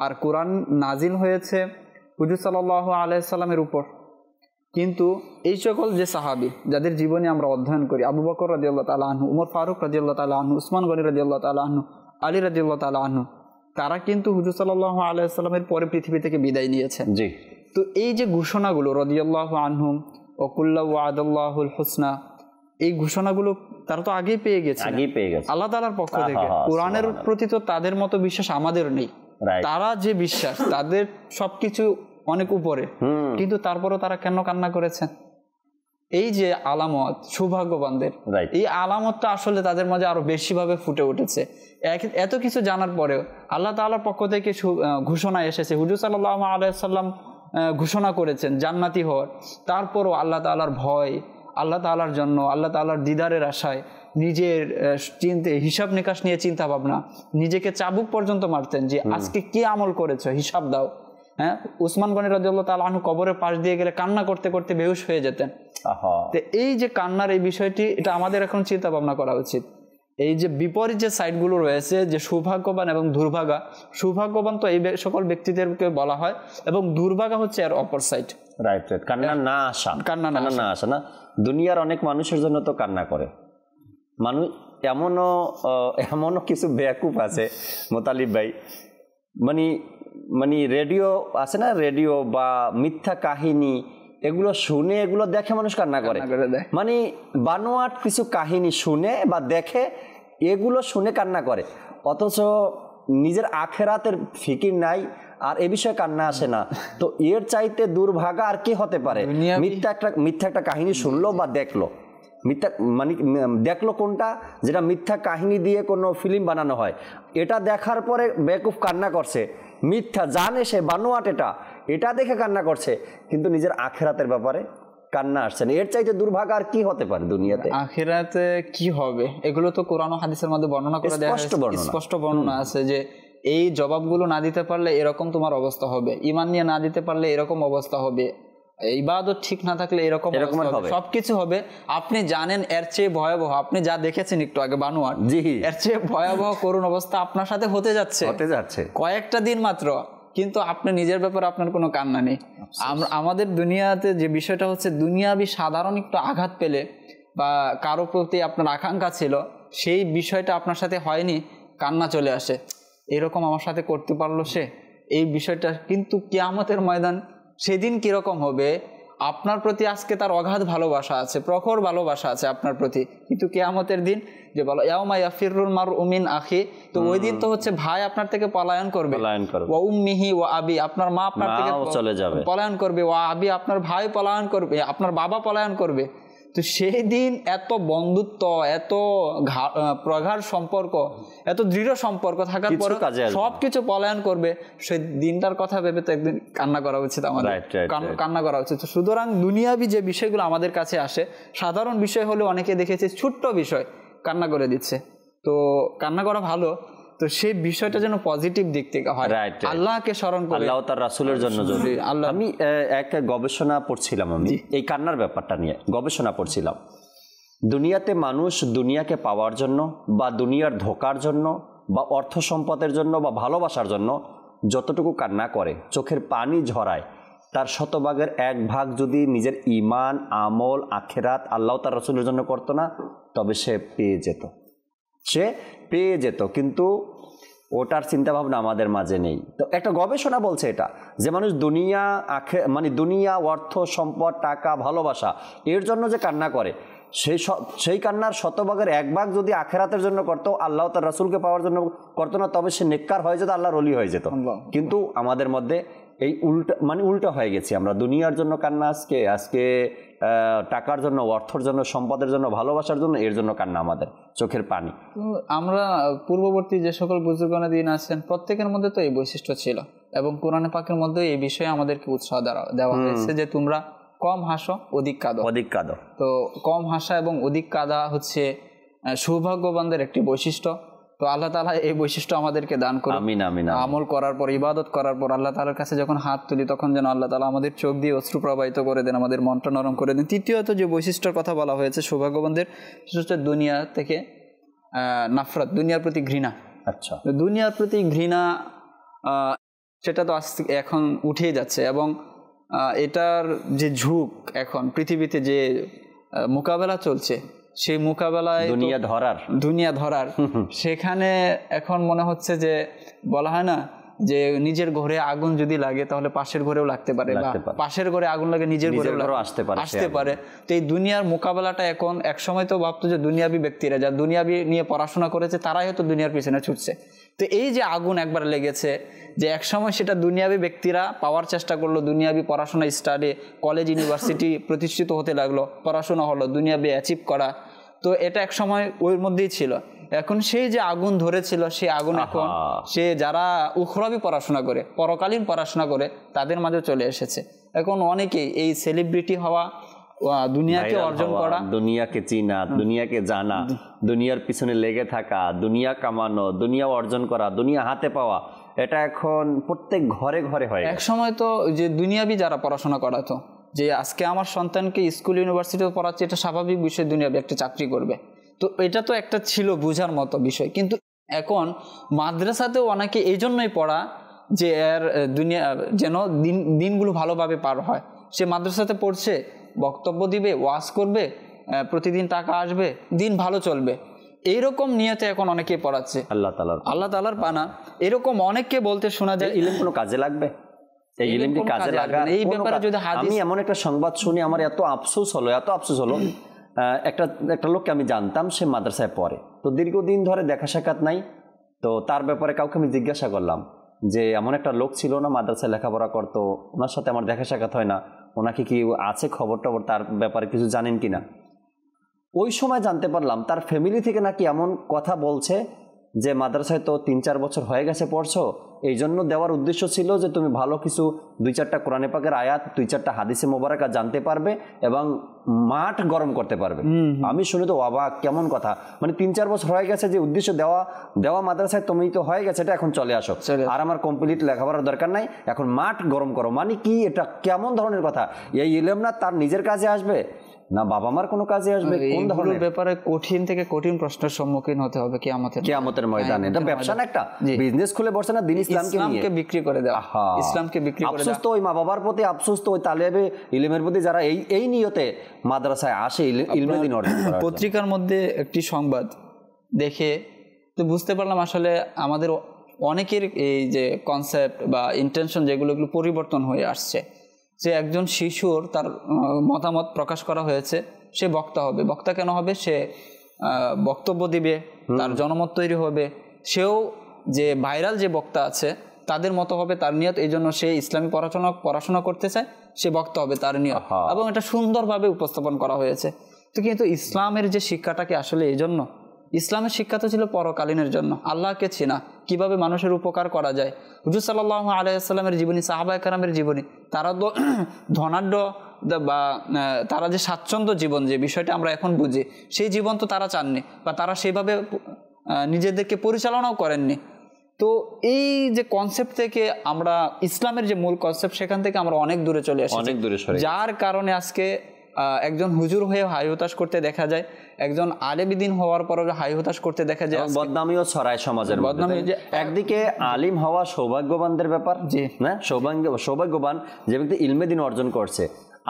আর কোরআন নাজিল হয়েছে হুজুর সাল্লাল্লাহু আলাইহি সাল্লামের উপর। কিন্তু এই সকল যে সাহাবী যাদের জীবনী আমরা অধ্যয়ন করি, আবু বকর রাদিয়াল্লাহু তাআলা আনহু, উমর ফারুক রাদিয়াল্লাহু তাআলা আনহু, উসমান গনি রাদিয়াল্লাহু তাআলা আনহু, আলী রাদিয়াল্লাহু তাআলা আনহু, তারা কিন্তু হুজুর সাল্লাল্লাহু আলাইহি সাল্লামের পরে পৃথিবী থেকে বিদায় নিয়েছেন। জি। তো এই যে ঘোষণাগুলো রাদিয়াল্লাহু আনহুম ওয়া কুল্লু ওয়াদাল্লাহুল হুসনা, এই ঘোষণাগুলো তারা তো আগেই পেয়ে গেছে আল্লাহ তাআলার পক্ষ থেকে। কোরআনের প্রতি তো তাদের মতো বিশ্বাস আমাদের নেই। তারা যে বিশ্বাস, তাদের সবকিছু অনেক উপরে, কিন্তু তারপরেও তারা কেন কান্না করেছেন? এই যে আলামত সৌভাগ্যবানদের, এই আলামতটা আসলে তাদের মাঝে আরো বেশি ভাবে ফুটে উঠেছে। এত কিছু জানার পরেও আল্লাহ তাআলার পক্ষ থেকে ঘোষণা এসেছে, হুজুর সাল্লাল্লাহু আলাইহি ওয়াসাল্লাম ঘোষণা করেছেন জান্নাতি হওয়ার। তারপরও আল্লাহ তাআলার ভয়, আল্লাহ তাআলার জন্য, আল্লাহ তাআলার দিদারের আশায় নিজের হিসাব নিকাশ নিয়ে চিন্তা ভাবনা, নিজেকে চাবুক পর্যন্ত মারতেন যে আজকে কি আমল করেছো হিসাব দাও। হ্যাঁ, উসমান গনি রাদিয়াল্লাহু তাআলা আনহু কবরের পাশ দিয়ে গেলে কান্না করতে করতে বেহুশ হয়ে যেতেন। তো এই যে কান্নার এই বিষয়টি, এটা আমাদের এখন চিন্তা ভাবনা করা উচিত। এই যে বিপরীত যে সাইডগুলো রয়েছে, যে সৌভাগ্যবান এবং দুর্ভাগা, সৌভাগ্যবান তো এই সকল ব্যক্তিদেরকে বলা হয়, এবং দুর্ভাগা হচ্ছে এর অপর সাইড। রাইট। কান্না না আসা না। দুনিয়ার অনেক মানুষের জন্য তো কান্না করে মানুষ। এমনও কিছু বেয়াকুফ আছে মোতালিব ভাই, মানে রেডিও আছে না, রেডিও বা মিথ্যা কাহিনী, এগুলো শুনে এগুলো দেখে মানুষ কান্না করে। মানে বানোয়াট কিছু কাহিনী শুনে বা দেখে, এগুলো শুনে কান্না করে, অথচ নিজের আখেরাতের ফিকির নাই, আর এ বিষয়ে কান্না আসে না। তো এর চাইতে দুর্ভাগা আর কি হতে পারে? মিথ্যা একটা কাহিনী শুনলো বা দেখলো, দেখলো কোনটা, যেটা মিথ্যা কাহিনী দিয়ে কোনো ফিল্ম বানানো হয়, এটা দেখার পরে বেকুফ কান্না করছে, মিথ্যা জানে সে, বানোয়াট এটা দেখে কান্না করছে, কিন্তু নিজের আখেরাতের ব্যাপারে কান্না আসছে না। এর চাইতে দুর্ভাগা আর কি হতে পারে দুনিয়াতে? আখেরাতে কি হবে এগুলো তো কোরআন ও হাদিসের মধ্যে বর্ণনা করে দেওয়া হয়েছে, স্পষ্ট বর্ণনা আছে যে এই জবাবগুলো না দিতে পারলে এরকম তোমার অবস্থা হবে, ঈমান নিয়ে না দিতে পারলে এরকম অবস্থা হবে, ইবাদত ঠিক না থাকলে এরকম হবে, সবকিছু হবে। আপনি জানেন এর চেয়ে ভয়াবহ, আপনি যা দেখেছেন একটু আগে বানোয়াট, এর চেয়ে ভয়াবহ করুণ অবস্থা আপনার সাথে হতে যাচ্ছে কয়েকটা দিন মাত্র, কিন্তু আপনি নিজের ব্যাপারে আপনার কোনো কান্না নেই। আমাদের দুনিয়াতে যে বিষয়টা হচ্ছে, দুনিয়াবি সাধারণ একটু আঘাত পেলে বা কারো প্রতি আপনার আকাঙ্ক্ষা ছিল, সেই বিষয়টা আপনার সাথে হয়নি, কান্না চলে আসে, এরকম আমার সাথে করতে পারলো সে, এই বিষয়টা। কিন্তু কিয়ামতের ময়দান সেদিন কিরকম হবে? আপনার প্রতি আজকে তার অগাধ ভালোবাসা আছে, প্রখর ভালোবাসা আছে আপনার প্রতি, কিন্তু কিয়ামতের দিন যে বলো ইয়াউমা ইয়াফিরুল মারউ মিন আখি, তো ওই দিন তো হচ্ছে ভাই আপনার থেকে পলায়ন করবে, ওয়া উম্মিহি ওয়া আবি, আপনার মা আপনার থেকে চলে যাবে, পলায়ন করবে, ওয়া আবি আপনার ভাই পলায়ন করবে, আপনার বাবা পলায়ন করবে। তো সেই দিন এত বন্ধুত্ব, এত প্রগাঢ় সম্পর্ক, এত দৃঢ় সম্পর্ক থাকার পর সবকিছু পলায়ন করবে, সেই দিনটার কথা ভেবে তো একদিন কান্না করা উচিত আমাদের, কান্না করা উচিত। সুতরাং দুনিয়াবি যে বিষয়গুলো আমাদের কাছে আসে, সাধারণ বিষয় হলে অনেকে দেখেছে ছোট্ট বিষয় কান্না করে দিচ্ছে, তো কান্না করা ভালো, তো সেই বিষয়টা যেন পজিটিভ দিক থেকে হয়, আল্লাহকে স্মরণ করে, আল্লাহ তার রাসূলের জন্য। আমি এক গবেষণা পড়ছিলাম, আমি এই কান্নার ব্যাপারটা নিয়ে গবেষণা পড়ছিলাম। দুনিয়াতে মানুষ দুনিয়াকে পাওয়ার জন্য বা দুনিয়ার ধোকার জন্য বা অর্থ সম্পদের জন্য বা ভালোবাসার জন্য যতটুকু কান্না করে, চোখের পানি ঝরায়, তার শতভাগের 1 ভাগ যদি নিজের ঈমান, আমল, আখিরাত, আল্লাহ তার রাসূলের জন্য করতো না, তবে সে পেয়ে যেত, কিন্তু ওটার চিন্তাভাবনা আমাদের মাঝে নেই। তো একটা গবেষণা বলছে এটা, যে মানুষ দুনিয়া, দুনিয়া, অর্থ সম্পদ, টাকা, ভালোবাসা এর জন্য যে কান্না করে, সেই কান্নার শতভাগের 1 ভাগ যদি আখিরাতের জন্য করতো, আল্লাহ তার রাসূলকে পাওয়ার জন্য করতো না, তবে সে নেককার হয়ে যেত, আল্লাহর ওলি হয়ে যেত। কিন্তু আমাদের মধ্যে এই উল্টা হয়ে গেছি আমরা। দুনিয়ার জন্য কান্না, আজকে টাকার জন্য, অর্থের জন্য, সম্পদের জন্য, ভালোবাসার জন্য, এর জন্য কান্না, আমাদের চোখের পানি। আমরা পূর্ববর্তী যে সকল বুজুর্গানে দিন আছেন, প্রত্যেকের মধ্যে তো এই বৈশিষ্ট্য ছিল, এবং কোরআনে পাকের মধ্যে এই বিষয়ে আমাদেরকে উৎসাহ দেওয়া হয়েছে যে তোমরা কম হাসো, অধিক কাঁদো। তো কম হাসা এবং অধিক কাঁদা হচ্ছে সৌভাগ্যবানদের একটি বৈশিষ্ট্য। তো আল্লাহ তাআলা এই বৈশিষ্ট্য আমাদেরকে দান করুন। আমিন আমিন। আমল করার পর, ইবাদত করার পর আল্লাহ তাআলার কাছে যখন হাত তুলি, তখন যেন আল্লাহ তাআলা আমাদের চোখ দিয়ে অশ্রু প্রবাহিত করে দেন, আমাদের মনটা নরম করে দেন। তৃতীয়ত যে বৈশিষ্ট্যের কথা বলা হয়েছে সৌভাগ্যবানদের, সেটা হচ্ছে দুনিয়া থেকে নাফরত, দুনিয়ার প্রতি ঘৃণা। আচ্ছা, দুনিয়ার প্রতি ঘৃণা সেটা তো এখন উঠেই যাচ্ছে, এবং এটার যে ঝুঁক এখন পৃথিবীতে যে মোকাবেলা চলছে, সেই মোকাবেলায় দুনিয়া ধরার সেখানে এখন মনে হচ্ছে যে, বলা হয় না যে নিজের ঘরে আগুন যদি লাগে তাহলে পাশের ঘরেও লাগতে পারে, বা পাশের ঘরে আগুন লাগে নিজের ঘরেও আসতে পারে। তো এই দুনিয়ার মোকাবেলাটা এখন, এক সময় তো ভাবতো যে দুনিয়াবি ব্যক্তিরা, যারা দুনিয়াবি নিয়ে পড়াশোনা করেছে, তারাই হয়তো দুনিয়ার পিছনে ছুটছে। তো এই যে আগুন একবার লেগেছে, যে এক সময় সেটা দুনিয়াবি ব্যক্তিরা পাওয়ার চেষ্টা করলো, দুনিয়াবি পড়াশোনা, স্টাডি, কলেজ, ইউনিভার্সিটি প্রতিষ্ঠিত হতে লাগলো, পড়াশোনা হলো, দুনিয়াবি অ্যাচিভ করা, তো এটা এক সময় ওর মধ্যেই ছিল। এখন সেই যে আগুন ধরেছিল, সেই আগুন এখন সে যারা উখরাবি পড়াশোনা করে, পরকালীন পড়াশোনা করে, তাদের মাঝে চলে এসেছে। এখন অনেকেই এই সেলিব্রিটি হওয়া, দুনিয়াকে অর্জন করা, দুনিয়াকে চিনা, দুনিয়াকে জানা, দুনিয়ার পিছনে লেগে থাকা, দুনিয়া কামানো, দুনিয়া অর্জন করা, দুনিয়া হাতে পাওয়া, এটা এখন প্রত্যেক ঘরে ঘরে হয়। এক সময় তো যে দুনিয়াবি যারা পড়াশোনা করাতো, যে আজকে আমার সন্তানকে স্কুল, ইউনিভার্সিটিতে পড়াচ্ছে, এটা স্বাভাবিক বিষয়, দুনিয়াবি একটা চাকরি করবে, তো এটা তো একটা ছিল বোঝার মতো বিষয়। কিন্তু এখন মাদ্রাসাতেও অনেকে এই জন্যই পড়া যে এর দুনিয়া যেন দিনগুলো ভালোভাবে পার হয়। সে মাদ্রাসাতে পড়ছে, বক্তব্য দিবে, ওয়াজ করবে, প্রতিদিন টাকা আসবে, দিন ভালো চলবে, এইরকম নিয়তে এখন অনেকে পড়াচ্ছে। আল্লাহ তাআলার পানা এরকম অনেককে বলতে শোনা যায়, ইলম কোনো কাজে লাগবে, এই ইলমটি কাজে লাগা, এই ব্যাপারে যদি আমি এমন একটা সংবাদ শুনি, আমার এত আফসোস হলো একটা লোককে আমি জানতাম, সে মাদ্রাসায় পড়ে, তো দীর্ঘদিন ধরে দেখা সাক্ষাৎ নাই। তো তার ব্যাপারে কাউকে আমি জিজ্ঞাসা করলাম যে এমন একটা লোক ছিল না, মাদ্রাসায় লেখাপড়া করতো, ওনার সাথে আমার দেখা সাক্ষাৎ হয় না, ওনাকে কি আছে খবর টবর, তার ব্যাপারে কিছু জানেন কিনা। ওই সময় জানতে পারলাম তার ফ্যামিলি থেকে নাকি এমন কথা বলছে যে মাদ্রাসায় তো 3-4 বছর হয়ে গেছে পড়ছো, এই জন্য দেওয়ার উদ্দেশ্য ছিল যে তুমি ভালো কিছু 2-4টা কোরআনে পাকের আয়াত, 2-4টা হাদিসে মোবারকা জানতে পারবে এবং মাঠ গরম করতে পারবে। আমি শুনে তো অবাক, কেমন কথা, 3-4 বছর হয়ে গেছে, যে উদ্দেশ্য দেওয়া মাদ্রাসায় তুমি তো হয়ে গেছে, এটা এখন চলে আসো, আর আমার কমপ্লিট লেখাপড়ার দরকার নাই, এখন মাঠ গরম করো। কি এটা কেমন ধরনের কথা? এই ইলম না তার নিজের কাজে আসবে, না বাবা মার কোনো কাজে আসবে, কোন ধরনের ব্যাপারে কঠিন থেকে কঠিন প্রশ্নের সম্মুখীন হতে হবে কিয়ামতের ময়দানে। এটা ব্যবসা না, একটা বিজনেস খুলে বসে না, দিন ইসলামকে বিক্রি করে দেওয়া, ইসলামকে বিক্রি করে দেওয়া। আফসোস তো ওই মা বাবার প্রতি, আফসোস তো ওই তালেবে ইলমের প্রতি, যারা এই নিয়তে মাদ্রাসায় আসে ইলমের দিন অর্জন করার। পত্রিকার মধ্যে একটি সংবাদ দেখে তো বুঝতে পারলাম আসলে আমাদের অনেকের এই যে কনসেপ্ট বা ইন্টেনশন যেগুলো পরিবর্তন হয়ে আসছে। যে একজন শিশুর তার মতামত প্রকাশ করা হয়েছে, সে বক্তা হবে। বক্তা কেন হবে? সে বক্তব্য দিবে, তার জনমত তৈরি হবে, সেও যে ভাইরাল যে বক্তা আছে তাদের মতো হবে, তার নিয়ত। এই জন্য সে ইসলামী পড়াশোনা করতে চায়, সে বক্তা হবে, তার নিয়ত। এবং এটা সুন্দরভাবে উপস্থাপন করা হয়েছে। তো কিন্তু ইসলামের যে শিক্ষাটাকে আসলে এই জন্য, ইসলামের শিক্ষা তো ছিল পরকালীনের জন্য, আল্লাহকে চেনা, কিভাবে মানুষের উপকার করা যায়। হুজুর সাল্লাল্লাহু আলাইহি ওয়াসাল্লামের জীবনী, সাহাবায়ে কেরামের জীবনী, তারা তো ধনাঢ্য বা তারা যে স্বাচ্ছন্দ্য জীবন, যে বিষয়টা আমরা এখন বুঝি, সেই জীবন তো তারা চাননি, বা তারা সেইভাবে নিজেদেরকে পরিচালনাও করেননি। তো এই যে কনসেপ্ট থেকে আমরা, ইসলামের যে মূল কনসেপ্ট, সেখান থেকে আমরা অনেক দূরে চলে আসি, অনেক দূরে সরে, যার কারণে আজকে একজন হুজুর হয়ে হাই হতাশ করতে দেখা যায়, একজন আলেম-ই-দ্বীন হওয়ার পরও হাই হতাশ করতে দেখা যায়, বদনামিও ছড়ায় সমাজের মধ্যে। একদিকে আলিম হওয়া সৌভাগ্যবানদের ব্যাপার, জি না, সৌভাগ্যবান যে ব্যক্তি ইলমে দ্বীন অর্জন করছে,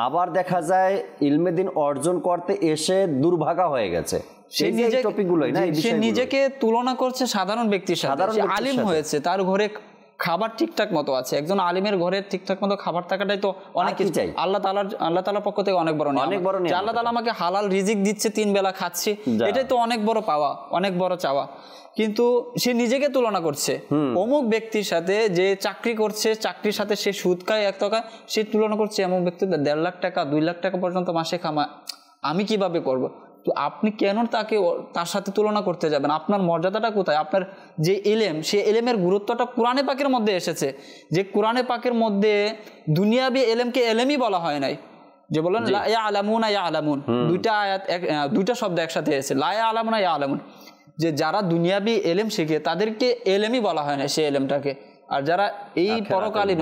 আবার দেখা যায় ইলমে দ্বীন অর্জন করতে এসে দুর্ভাগা হয়ে গেছে। সে নিজেকে তুলনা করছে সাধারণ ব্যক্তির সাথে, আলিম হয়েছে, তার ঘরে খাবার ঠিকঠাক মতো আছে। একজন আলিমের ঘরে ঠিকঠাক মতো খাবার থাকাটাই তো অনেক কিছু, আল্লাহ তাআলার পক্ষ থেকে অনেক বড় নিয়ামত। আল্লাহ তাআলা আমাকে হালাল রিজিক দিচ্ছে, 3 বেলা খাচ্ছি, এটাই তো অনেক বড় পাওয়া, অনেক বড় চাওয়া। কিন্তু সে নিজেকে তুলনা করছে অমুক ব্যক্তির সাথে, যে চাকরি করছে, চাকরির সাথে সে সুদ খায় 1 টাকা, সে তুলনা করছে অমুক ব্যক্তি 1.5 লাখ টাকা 2 লাখ টাকা পর্যন্ত মাসে কামায়, আমি কিভাবে করব? তো আপনি কেন তার সাথে তুলনা করতে যাবেন? আপনার মর্যাদাটা কোথায়? আপনার যে ইলম, সে ইলমের গুরুত্বটা কোরআনে পাকের মধ্যে এসেছে, যে কোরআনে পাকের মধ্যে দুনিয়াবি ইলমকে ইলমই বলা হয় নাই, যে বলেন লা ইয়ালামুনা ইয়ালামুন, দুইটা আয়াত, দুইটা শব্দ একসাথে এসেছে, লা ইয়ালামুনা ইয়ালামুন, যে যারা দুনিয়াবি ইলম শিখে তাদেরকে ইলমই বলা হয় না, সেই ইলমটাকে। আর যারা এই পরকালীন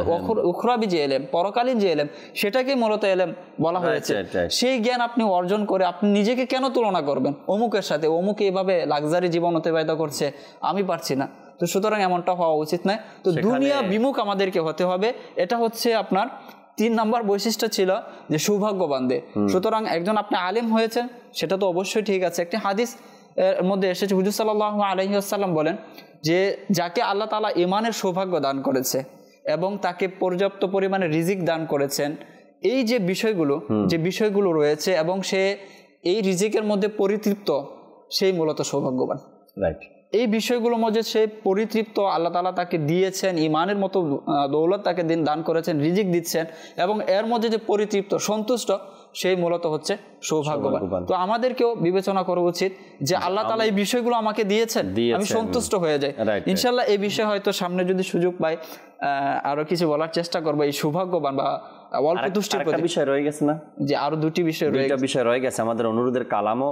উখরাবি যে ইলম, পরকালীন যে ইলম, সেটাকে মূলত ইলম বলা হয়েছে। সেই জ্ঞান আপনি অর্জন করে আপনি নিজেকে কেন তুলনা করবেন অমুকের সাথে? অমুক এইভাবে লাক্সারি জীবন অতিবাহিত করছে, আমি পারছি না। তো সুতরাং এমনটা হওয়া উচিত নয়। তো দুনিয়া বিমুখ আমাদেরকে হতে হবে। এটা হচ্ছে আপনার 3 নম্বর বৈশিষ্ট্য ছিল যে সৌভাগ্যবানদের। সুতরাং একজন আপনি আলেম হয়েছেন, সেটা তো অবশ্যই ঠিক আছে। একটি হাদিস এর মধ্যে এসেছে, হুজুর সাল্লাল্লাহু আলাইহি ওয়াসাল্লাম বলেন যে যাকে আল্লাহ তাআলা ঈমানের সৌভাগ্য দান করেছে এবং তাকে পর্যাপ্ত পরিমাণে রিজিক দান করেছেন, এই যে বিষয়গুলো রয়েছে এবং সে এই রিজিকের মধ্যে পরিতৃপ্ত, সেই মূলত সৌভাগ্যবান। রাইট। এই বিষয়গুলোর মধ্যে সে পরিতৃপ্ত, আল্লাহ তাআলা তাকে দিয়েছেন, ঈমানের মতো দৌলত তাকে দান করেছেন, রিজিক দিচ্ছেন, এবং এর মধ্যে যে পরিতৃপ্ত, সন্তুষ্ট, সেই মূলত হচ্ছে সৌভাগ্যবান। তো আমাদেরকেও বিবেচনা করা উচিত যে আল্লাহ তাআলা এই বিষয়গুলো আমাকে দিয়েছেন, আমি সন্তুষ্ট হয়ে যাই। ইনশাআল্লাহ এই বিষয়ে হয়তো সামনে যদি সুযোগ পাই আরো কিছু বলার চেষ্টা করবো এই সৌভাগ্যবান বা অল্প তুষ্টির বিষয় রয়ে গেছে না, যে আরো দুটি বিষয় রয়ে গেছে। আমাদের অনুরোধের কালামও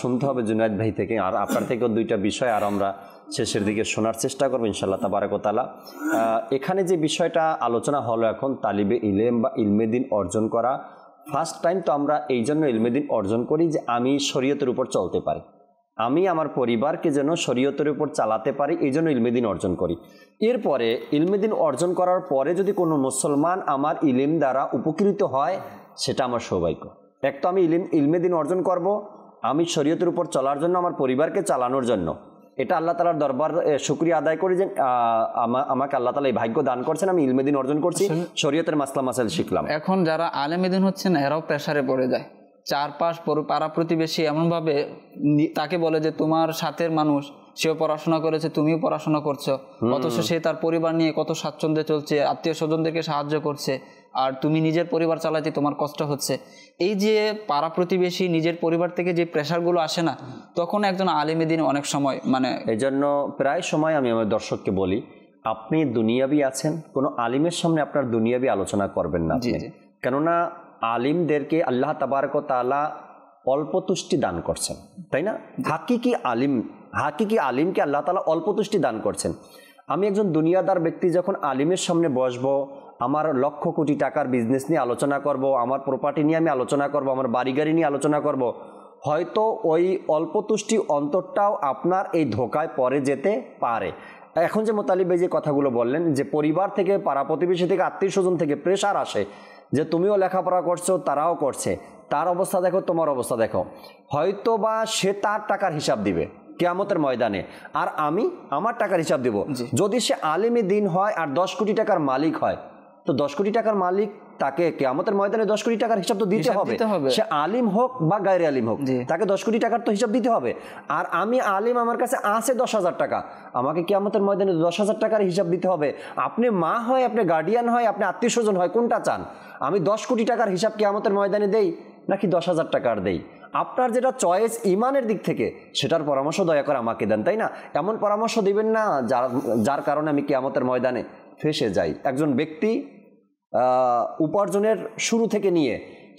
শুনতে হবে জুনায়েদ ভাই থেকে, আর আপনার থেকেও 2টা বিষয় আর আমরা শেষের দিকে শোনার চেষ্টা করবো ইনশাআল্লাহ তাবারাক ওয়া তাআলা। এখানে যে বিষয়টা আলোচনা হলো এখন, তালিবে ইলম বা ইলমে দ্বীন অর্জন করা, ফার্স্ট টাইম তো আমরা এই জন্য ইলমে দ্বীন অর্জন করি যে আমি শরীয়তের উপর চলতে পারি, আমি আমার পরিবারকে যেন শরীয়তের উপর চালাতে পারি, এই জন্য ইলমে দ্বীন অর্জন করি। এরপরে ইলমে দ্বীন অর্জন করার পরে যদি কোনো মুসলমান আমার ইলম দ্বারা উপকৃত হয়, সেটা আমার সৌভাগ্য। এক তো আমি ইলমে দ্বীন অর্জন করব আমি শরীয়তের উপর চলার জন্য, আমার পরিবারকে চালানোর জন্য, এটা আল্লাহ তাআলার দরবার শুকরিয়া আদায় করি যে আমাকে আল্লাহ তাআলা এই ভাগ্য দান করছেন, আমি ইলমে দ্বীন অর্জন করছি, শরীয়তের মাসলা মাসাইল শিখলাম। এখন যারা আলেমে দ্বীন হচ্ছেন এরাও প্রেসারে পড়ে যায়, চারপাশ পাড়া প্রতিবেশী এমনভাবে তাকে বলে যে তোমার সাথের মানুষ, সেও পড়াশোনা করেছে, তুমিও পড়াশোনা করছো, অথচ সে তার পরিবার নিয়ে কত স্বাচ্ছন্দ্যে চলছে, আত্মীয় স্বজনদেরকে সাহায্য করছে, আর তুমি নিজের পরিবার চালাতে তোমার কষ্ট হচ্ছে। এই যে পাড়া প্রতিবেশী, নিজের পরিবার থেকে যে প্রেশারগুলো আসে না, তখন একজন আলেমে দ্বীন অনেক সময় এই জন্য প্রায় সময় আমি আমার দর্শককে বলি, আপনি দুনিয়াবি আছেন, কোনো আলিমের সামনে আপনার দুনিয়াবি আলোচনা করবেন না, কেননা আলিমদেরকে আল্লাহ তাবারক ওয়া তাআলা অল্প তুষ্টি দান করছেন, তাই না? হাকিকি আলিমকে আল্লাহ তাআলা অল্প তুষ্টি দান করছেন। আমি একজন দুনিয়াদার ব্যক্তি যখন আলিমের সামনে বসবো, আমার লক্ষ কোটি টাকার বিজনেস নিয়ে আলোচনা করব, আমার প্রপার্টি নিয়ে আমি আলোচনা করব, আমার বাড়ি গাড়ি নিয়ে আলোচনা করব, হয়তো ওই অল্প তুষ্টি অন্তরটাও আপনার এই ধোকায় পড়ে যেতে পারে। এখন যে মোতালিব ভাই যে কথাগুলো বললেন, যে পরিবার থেকে, পাড়া প্রতিবেশী থেকে, আত্মীয় স্বজন থেকে প্রেশার আসে যে তুমিও লেখাপড়া করছো, তারাও করছে, তার অবস্থা দেখো, তোমার অবস্থা দেখো, হয়তো বা সে তার টাকার হিসাব দিবে কিয়ামতের ময়দানে, আর আমি আমার টাকার হিসাব দেব। যদি সে আলেমে দ্বীন হয় আর 10 কোটি টাকার মালিক হয়, তো 10 কোটি টাকার মালিক তাকে কিয়ামতের ময়দানে 10 কোটি টাকার হিসাব তো দিতে হবে, সে আলিম হোক বা গায়রে আলিম হোক, তাকে 10 কোটি টাকার তো হিসাব দিতে হবে। আর আমি আলিম, আমার কাছে আছে 10,000 টাকা, আমাকে কিয়ামতের ময়দানে 10,000 টাকার হিসাব দিতে হবে। আপনি মা হয়, আপনি গার্ডিয়ান হয়, আপনি আত্মীয় স্বজন হয়, কোনটা চান? আমি 10 কোটি টাকার হিসাব কিয়ামতের ময়দানে দেই নাকি 10,000 টাকার দেই? আপনার যেটা চয়েস ইমানের দিক থেকে সেটার পরামর্শ দয়া করে আমাকে দেন, তাই না? এমন পরামর্শ দিবেন না যার কারণে আমি কিয়ামতের ময়দানে ফেঁসে যাই। একজন ব্যক্তি উপার্জনের শুরু থেকে নিয়ে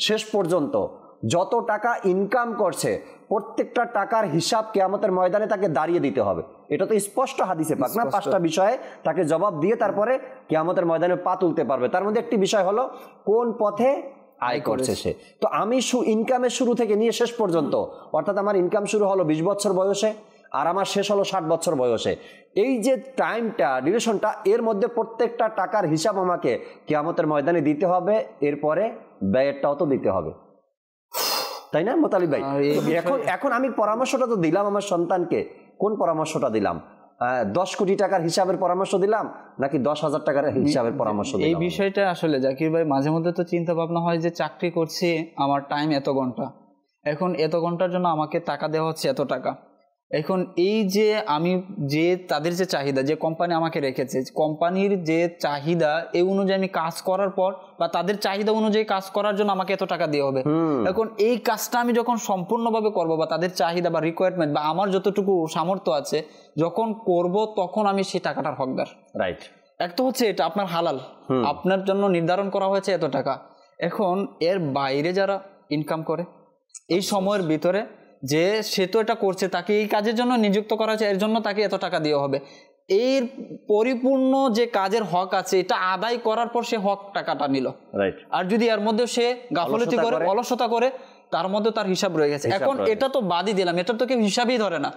শেষ পর্যন্ত যত টাকা ইনকাম করছে প্রত্যেকটা টাকার হিসাব কিয়ামতের ময়দানে তাকে দাঁড়িয়ে দিতে হবে। এটা তো স্পষ্ট হাদিসে পাক না? 5টা বিষয়ে তাকে জবাব দিয়ে তারপরে কিয়ামতের ময়দানে পা তুলতে পারবে। তার মধ্যে একটি বিষয় হলো কোন পথে আয় করছে সে। তো আমি ইনকামের শুরু থেকে নিয়ে শেষ পর্যন্ত, অর্থাৎ আমার ইনকাম শুরু হলো 20 বছর বয়সে আর আমার শেষ হলো 60 বছর বয়সে, এই যে টাইমটা, ডিউরেশনটা, এর মধ্যে প্রত্যেকটা টাকার হিসাব আমাকে কিয়ামতের ময়দানে দিতে হবে। এরপরে ব্যয়েরটাও তো দিতে হবে, তাই না মোতালিব ভাই? এখন আমি পরামর্শটা তো দিলাম আমার সন্তানকে, কোন পরামর্শটা দিলাম? 10 কোটি টাকার হিসাবের পরামর্শ দিলাম নাকি 10,000 টাকার হিসাবের পরামর্শ দিলাম? এই বিষয়টা আসলে জাকির ভাই মাঝে মধ্যে তো চিন্তা ভাবনা হয় যে চাকরি করছি, আমার টাইম এত ঘন্টা, এখন এত ঘন্টার জন্য আমাকে টাকা দেওয়া হচ্ছে এত টাকা। এখন এই যে আমি যে তাদের যে চাহিদা, যে কোম্পানি আমাকে রেখেছে, কোম্পানির যে চাহিদা এই অনুযায়ী আমি কাজ করার পর বা তাদের চাহিদা অনুযায়ী কাজ করার জন্য আমাকে এত টাকা দেওয়া হবে। এখন এই কাজটা আমি যখন সম্পূর্ণভাবে করব বা তাদের চাহিদা বা রিকোয়ারমেন্ট বা আমার যতটুকু সামর্থ্য আছে যখন করব, তখন আমি সেই টাকাটার হকদার। রাইট। এক তো হচ্ছে এটা আপনার হালাল, আপনার জন্য নির্ধারণ করা হয়েছে এত টাকা। এখন এর বাইরে যারা ইনকাম করে এই সময়ের ভিতরে, যে সে তো এটা করছে, তাকে এই কাজের জন্য নিযুক্ত করা হয়েছে, এর জন্য তাকে এত টাকা দেওয়া হবে। এর পরিপূর্ণ যে কাজের হক আছে এটা আদায় করার পর সে হক টাকাটা নিল। আর যদি এর মধ্যে সে গাফলতি করে, অলসতা করে, তার মধ্যে তার হিসাব রয়ে গেছে। এখন এটা তো বাদই দিলাম, এটা তো কেউ হিসাবই ধরে না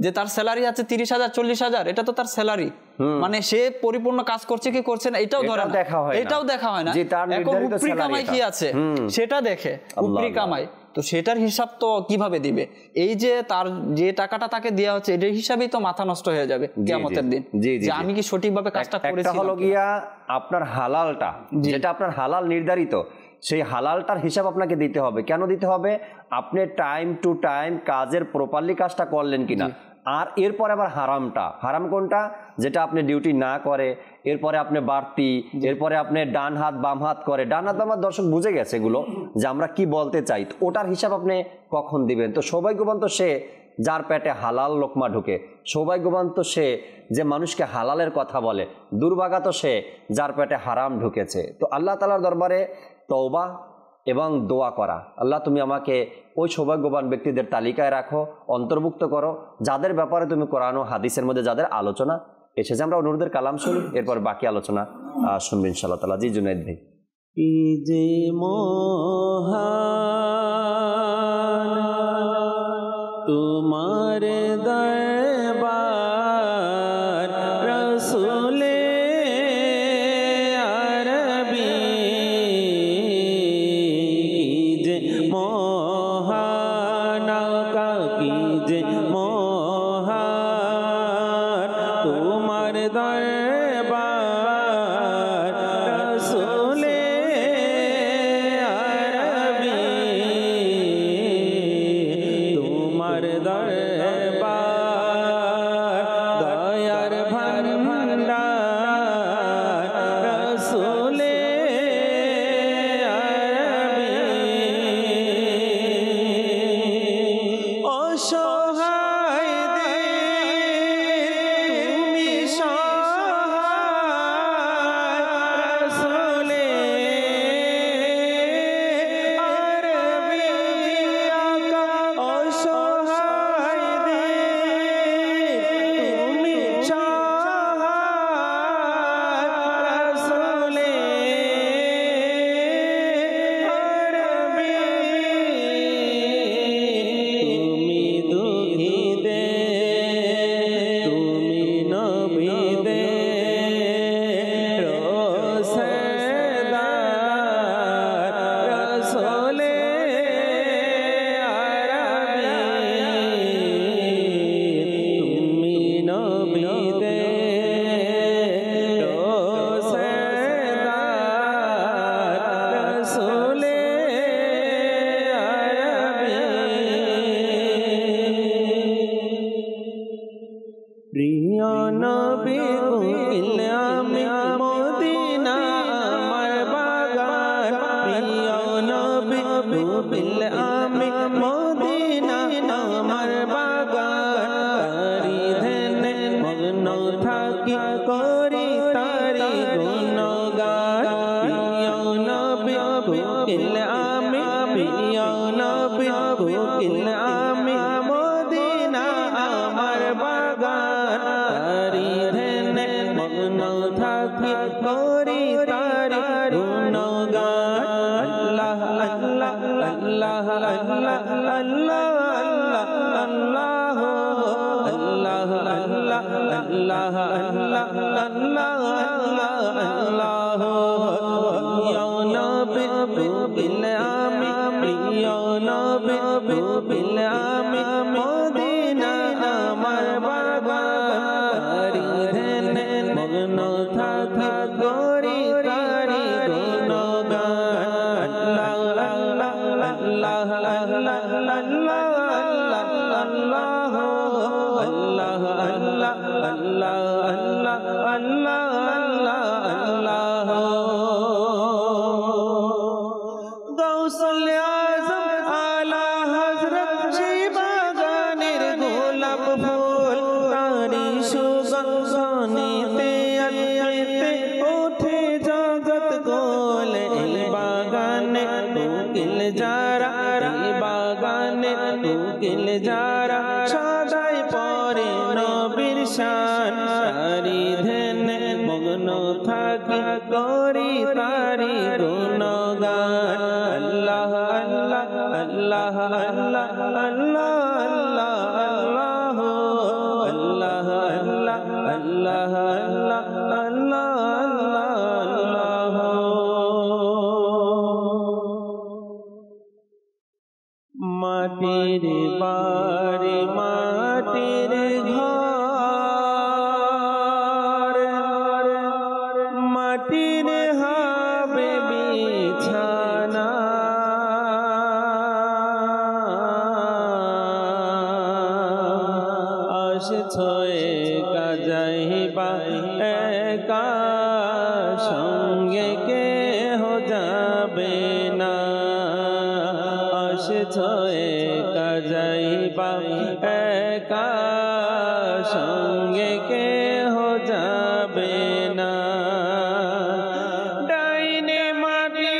যে তার স্যালারি আছে 30,000 40,000, এটা তো তার স্যালারি, মানে সে পরিপূর্ণ কাজ করছে কি করছে না এটাও ধরে না, এটাও দেখা হয় না। এখন উপরি কামাই কি আছে সেটা দেখে, উপরি কামাই, তো সেটার হিসাব তো কিভাবে দিবে? এই যে তার যে টাকাটা তাকে দেওয়া হচ্ছে এটার হিসাবেই তো মাথা নষ্ট হয়ে যাবে কিয়ামতের দিন, যে আমি কি সঠিকভাবে কাজটা করেছি। একটা হলো গিয়া আপনার হালালটা, যেটা আপনার হালাল নির্ধারিত, সেই হালালটার হিসাব আপনাকে দিতে হবে। কেন দিতে হবে? আপনি টাইম টু টাইম কাজের প্রপারলি কাজটা করলেন কিনা। আর এরপরে আবার হারামটা, হারাম কোনটা? যেটা আপনি ডিউটি না করে, এরপরে আপনি বাড়তি, এরপরে আপনি ডান হাত বাম হাত করে। ডান হাত বাম হাত দর্শক বুঝে গেছে এগুলো যে আমরা কি বলতে চাই, ওটার হিসাব আপনি কখন দিবেন? তো সৌভাগ্যবান তো সে যার পেটে হালাল লোকমা ঢুকে, সৌভাগ্যবান তো সে যে মানুষকে হালালের কথা বলে, দুর্ভাগা তো সে যার পেটে হারাম ঢুকেছে। তো আল্লাহ তাআলার দরবারে তওবা এবং দোয়া করা, আল্লাহ তুমি আমাকে ওই সৌভাগ্যবান ব্যক্তিদের তালিকায় রাখো, অন্তর্ভুক্ত করো যাদের ব্যাপারে তুমি কোরআন ও হাদিসের মধ্যে যাদের আলোচনা এসেছে। আমরা অনুরোধের কালাম শুনি, এরপর বাকি আলোচনা শুনবো ইনশাআল্লাহ তাআলা। জি জুনাইদ ভাই। যে মহান তোমার দরবার রসুলে আরবি, যে মহান কি যে মহান তোমার দরবার রসুলে তোমার দরবার দয়ার ভান্ডার রসুলে অসহায়দের তুমি সহায় রসুলে প্রিয় নবী কুল আমি মদিনা আমার বাগান, প্রিয় নবী কুল আমি মদিনা কোকিল আমি প্রিয় নবী কোকিল আমি মদিনা আমার বাগান তারি ধ্যানে মগ্ন থাকি করি তারি গুণগান আল্লাহ আল্লাহ আল্লাহ আল্লাহ আল্লাহ আল্লাহ আল্লাহ আল্লাহ আল্লাহ আল্লাহ আল্লাহ আল্লাহ প্রিয় নবী কোকিল আমি প্রিয় নবী কোকিল আমি মদিনা আমার বাগান তারি ধ্যানে মগ্ন থাকি করি তারি গুণগান আল্লাহ আল্লাহ আল্লাহ আল্লাহ আল্লাহ আল্লাহ আল্লাহ আল্লাহ আল্লাহ আল্লাহ আল্লাহ গৌসুল আজম আলা হযরত বাগানের গোলাপ ফুল তারি সুগন্ধে আলতে ওঠে জগৎ গোল এই বাগানে কোকিল যারা এই বাগানে কোকিল যারা সদাই পরে নবীর শান তারি ধ্যানে মগ্ন থাকি করি তারি গুণগান আল্লাহ আল্লাহ আল্লাহ আল্লাহ আল্লাহ আল্লাহ আল্লাহ আল্লাহ আল্লাহ আল্লাহ আল্লাহ আল্লাহ মাটির বাড়ি মাটির ঘর মাটির হবে বিছানা আসছয়ে কাজাইবা একা সঙ্গে কেহ যাবে না আসছয়ে কাজাইবা একা সঙ্গে কেহ যাবে না ডাইনে মাটি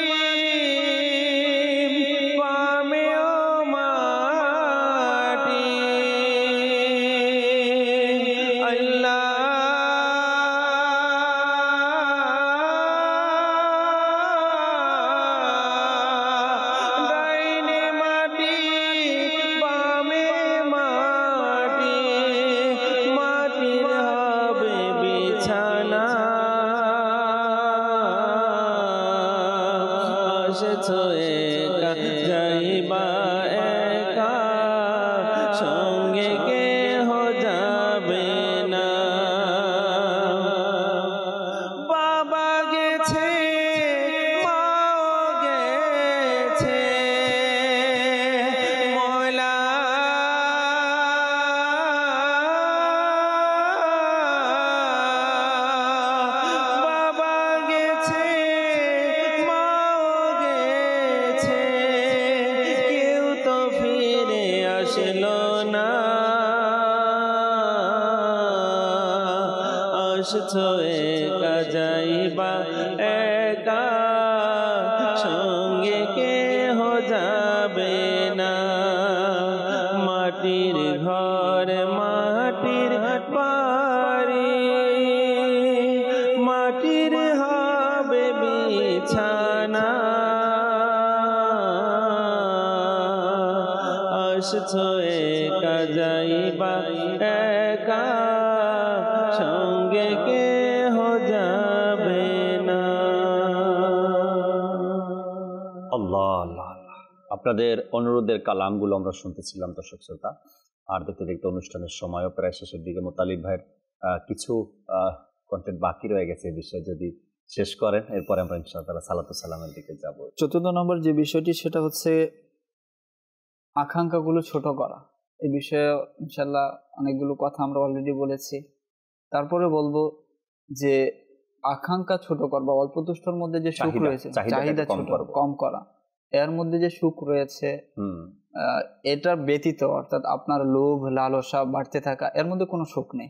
বামেও মাটি আল্লাহ ডাইনে মাটি বামে মাটি মাটির হবে বিছানা আসছয়ে যাইবা একা সঙ্গে কেহ যাবে না বাবা গেছে মাও গেছে ময়লা বাবা গেছে মাও গেছে কেউ তো ফিরে আসলো না আসছয়ে কাজাইবা একা সঙ্গে কেহ যাবে না মাটির ঘর মাটির বাড়ি মাটির হবে বিছানা আসছয়ে কাজাইবা একা সঙ্গে কেহ যাবে না আল্লাহ আল্লাহ আল্লাহ। আপনাদের অনুরোধের কালামগুলো আমরা শুনতেছিলাম দর্শক শ্রোতা। আর দেখতে দেখতে অনুষ্ঠানের সময়ও প্রায় শেষের দিকে। মোতালিব ভাইয়ের কিছু কন্টেন্ট বাকি রয়ে গেছে, এই বিষয়ে যদি শেষ করেন, এরপরে আমরা ইনশাআল্লাহ সালাতু সালামের দিকে যাব। 14 নম্বর যে বিষয়টি সেটা হচ্ছে আকাঙ্ক্ষাগুলো ছোট করা। এই বিষয়ে ইনশাল্লাহ অনেকগুলো কথা আমরা অলরেডি বলেছি। তারপরে বলবো যে আকাঙ্ক্ষা ছোট করবা, অল্প তুষ্টর মধ্যে যে সুখ রয়েছে চাহিদা ছোট কম করা, এর মধ্যে যে সুখ রয়েছে এটা ব্যতীত, অর্থাৎ আপনার লোভ লালসা বাড়তে থাকা, এর মধ্যে কোনো সুখ নেই।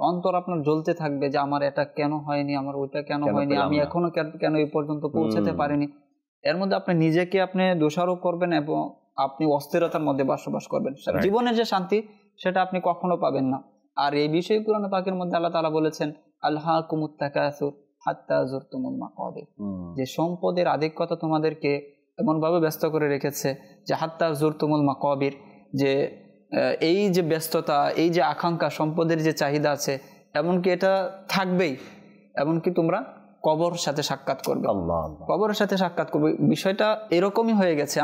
অন্তর আপনার জ্বলতে থাকবে যে আমার এটা কেন হয়নি, আমার ওইটা কেন হয়নি, আমি এখনো কেন এই পর্যন্ত পৌঁছাতে পারিনি। এর মধ্যে আপনি নিজেকে আপনি দোষারোপ করবেন এবং আপনি অস্থিরতার মধ্যে বসবাস করবেন। জীবনের যে শান্তি সেটা আপনি কখনো পাবেন না। আর এই বিষয়ে কুরআন পাকের মধ্যে আল্লাহ তাআলা বলেছেন, আলহাকুমুত তাকাসুর হাত্তা যুরতুমুল মাকাবির, যে সম্পদের আধিক্যতা তোমাদেরকে এমন ভাবে ব্যস্ত করে রেখেছে যে হাত্তা যুরতুমুল মাকাবির, যে এই যে ব্যস্ততা, এই যে আকাঙ্ক্ষা, সম্পদের যে চাহিদা আছে, এমনকি এটা থাকবেই, এমনকি তোমরা কবর সাথে সাক্ষাৎ করবে, কবরের সাথে সাক্ষাৎ করবে। বিষয়টা এরকমই হয়ে গেছে।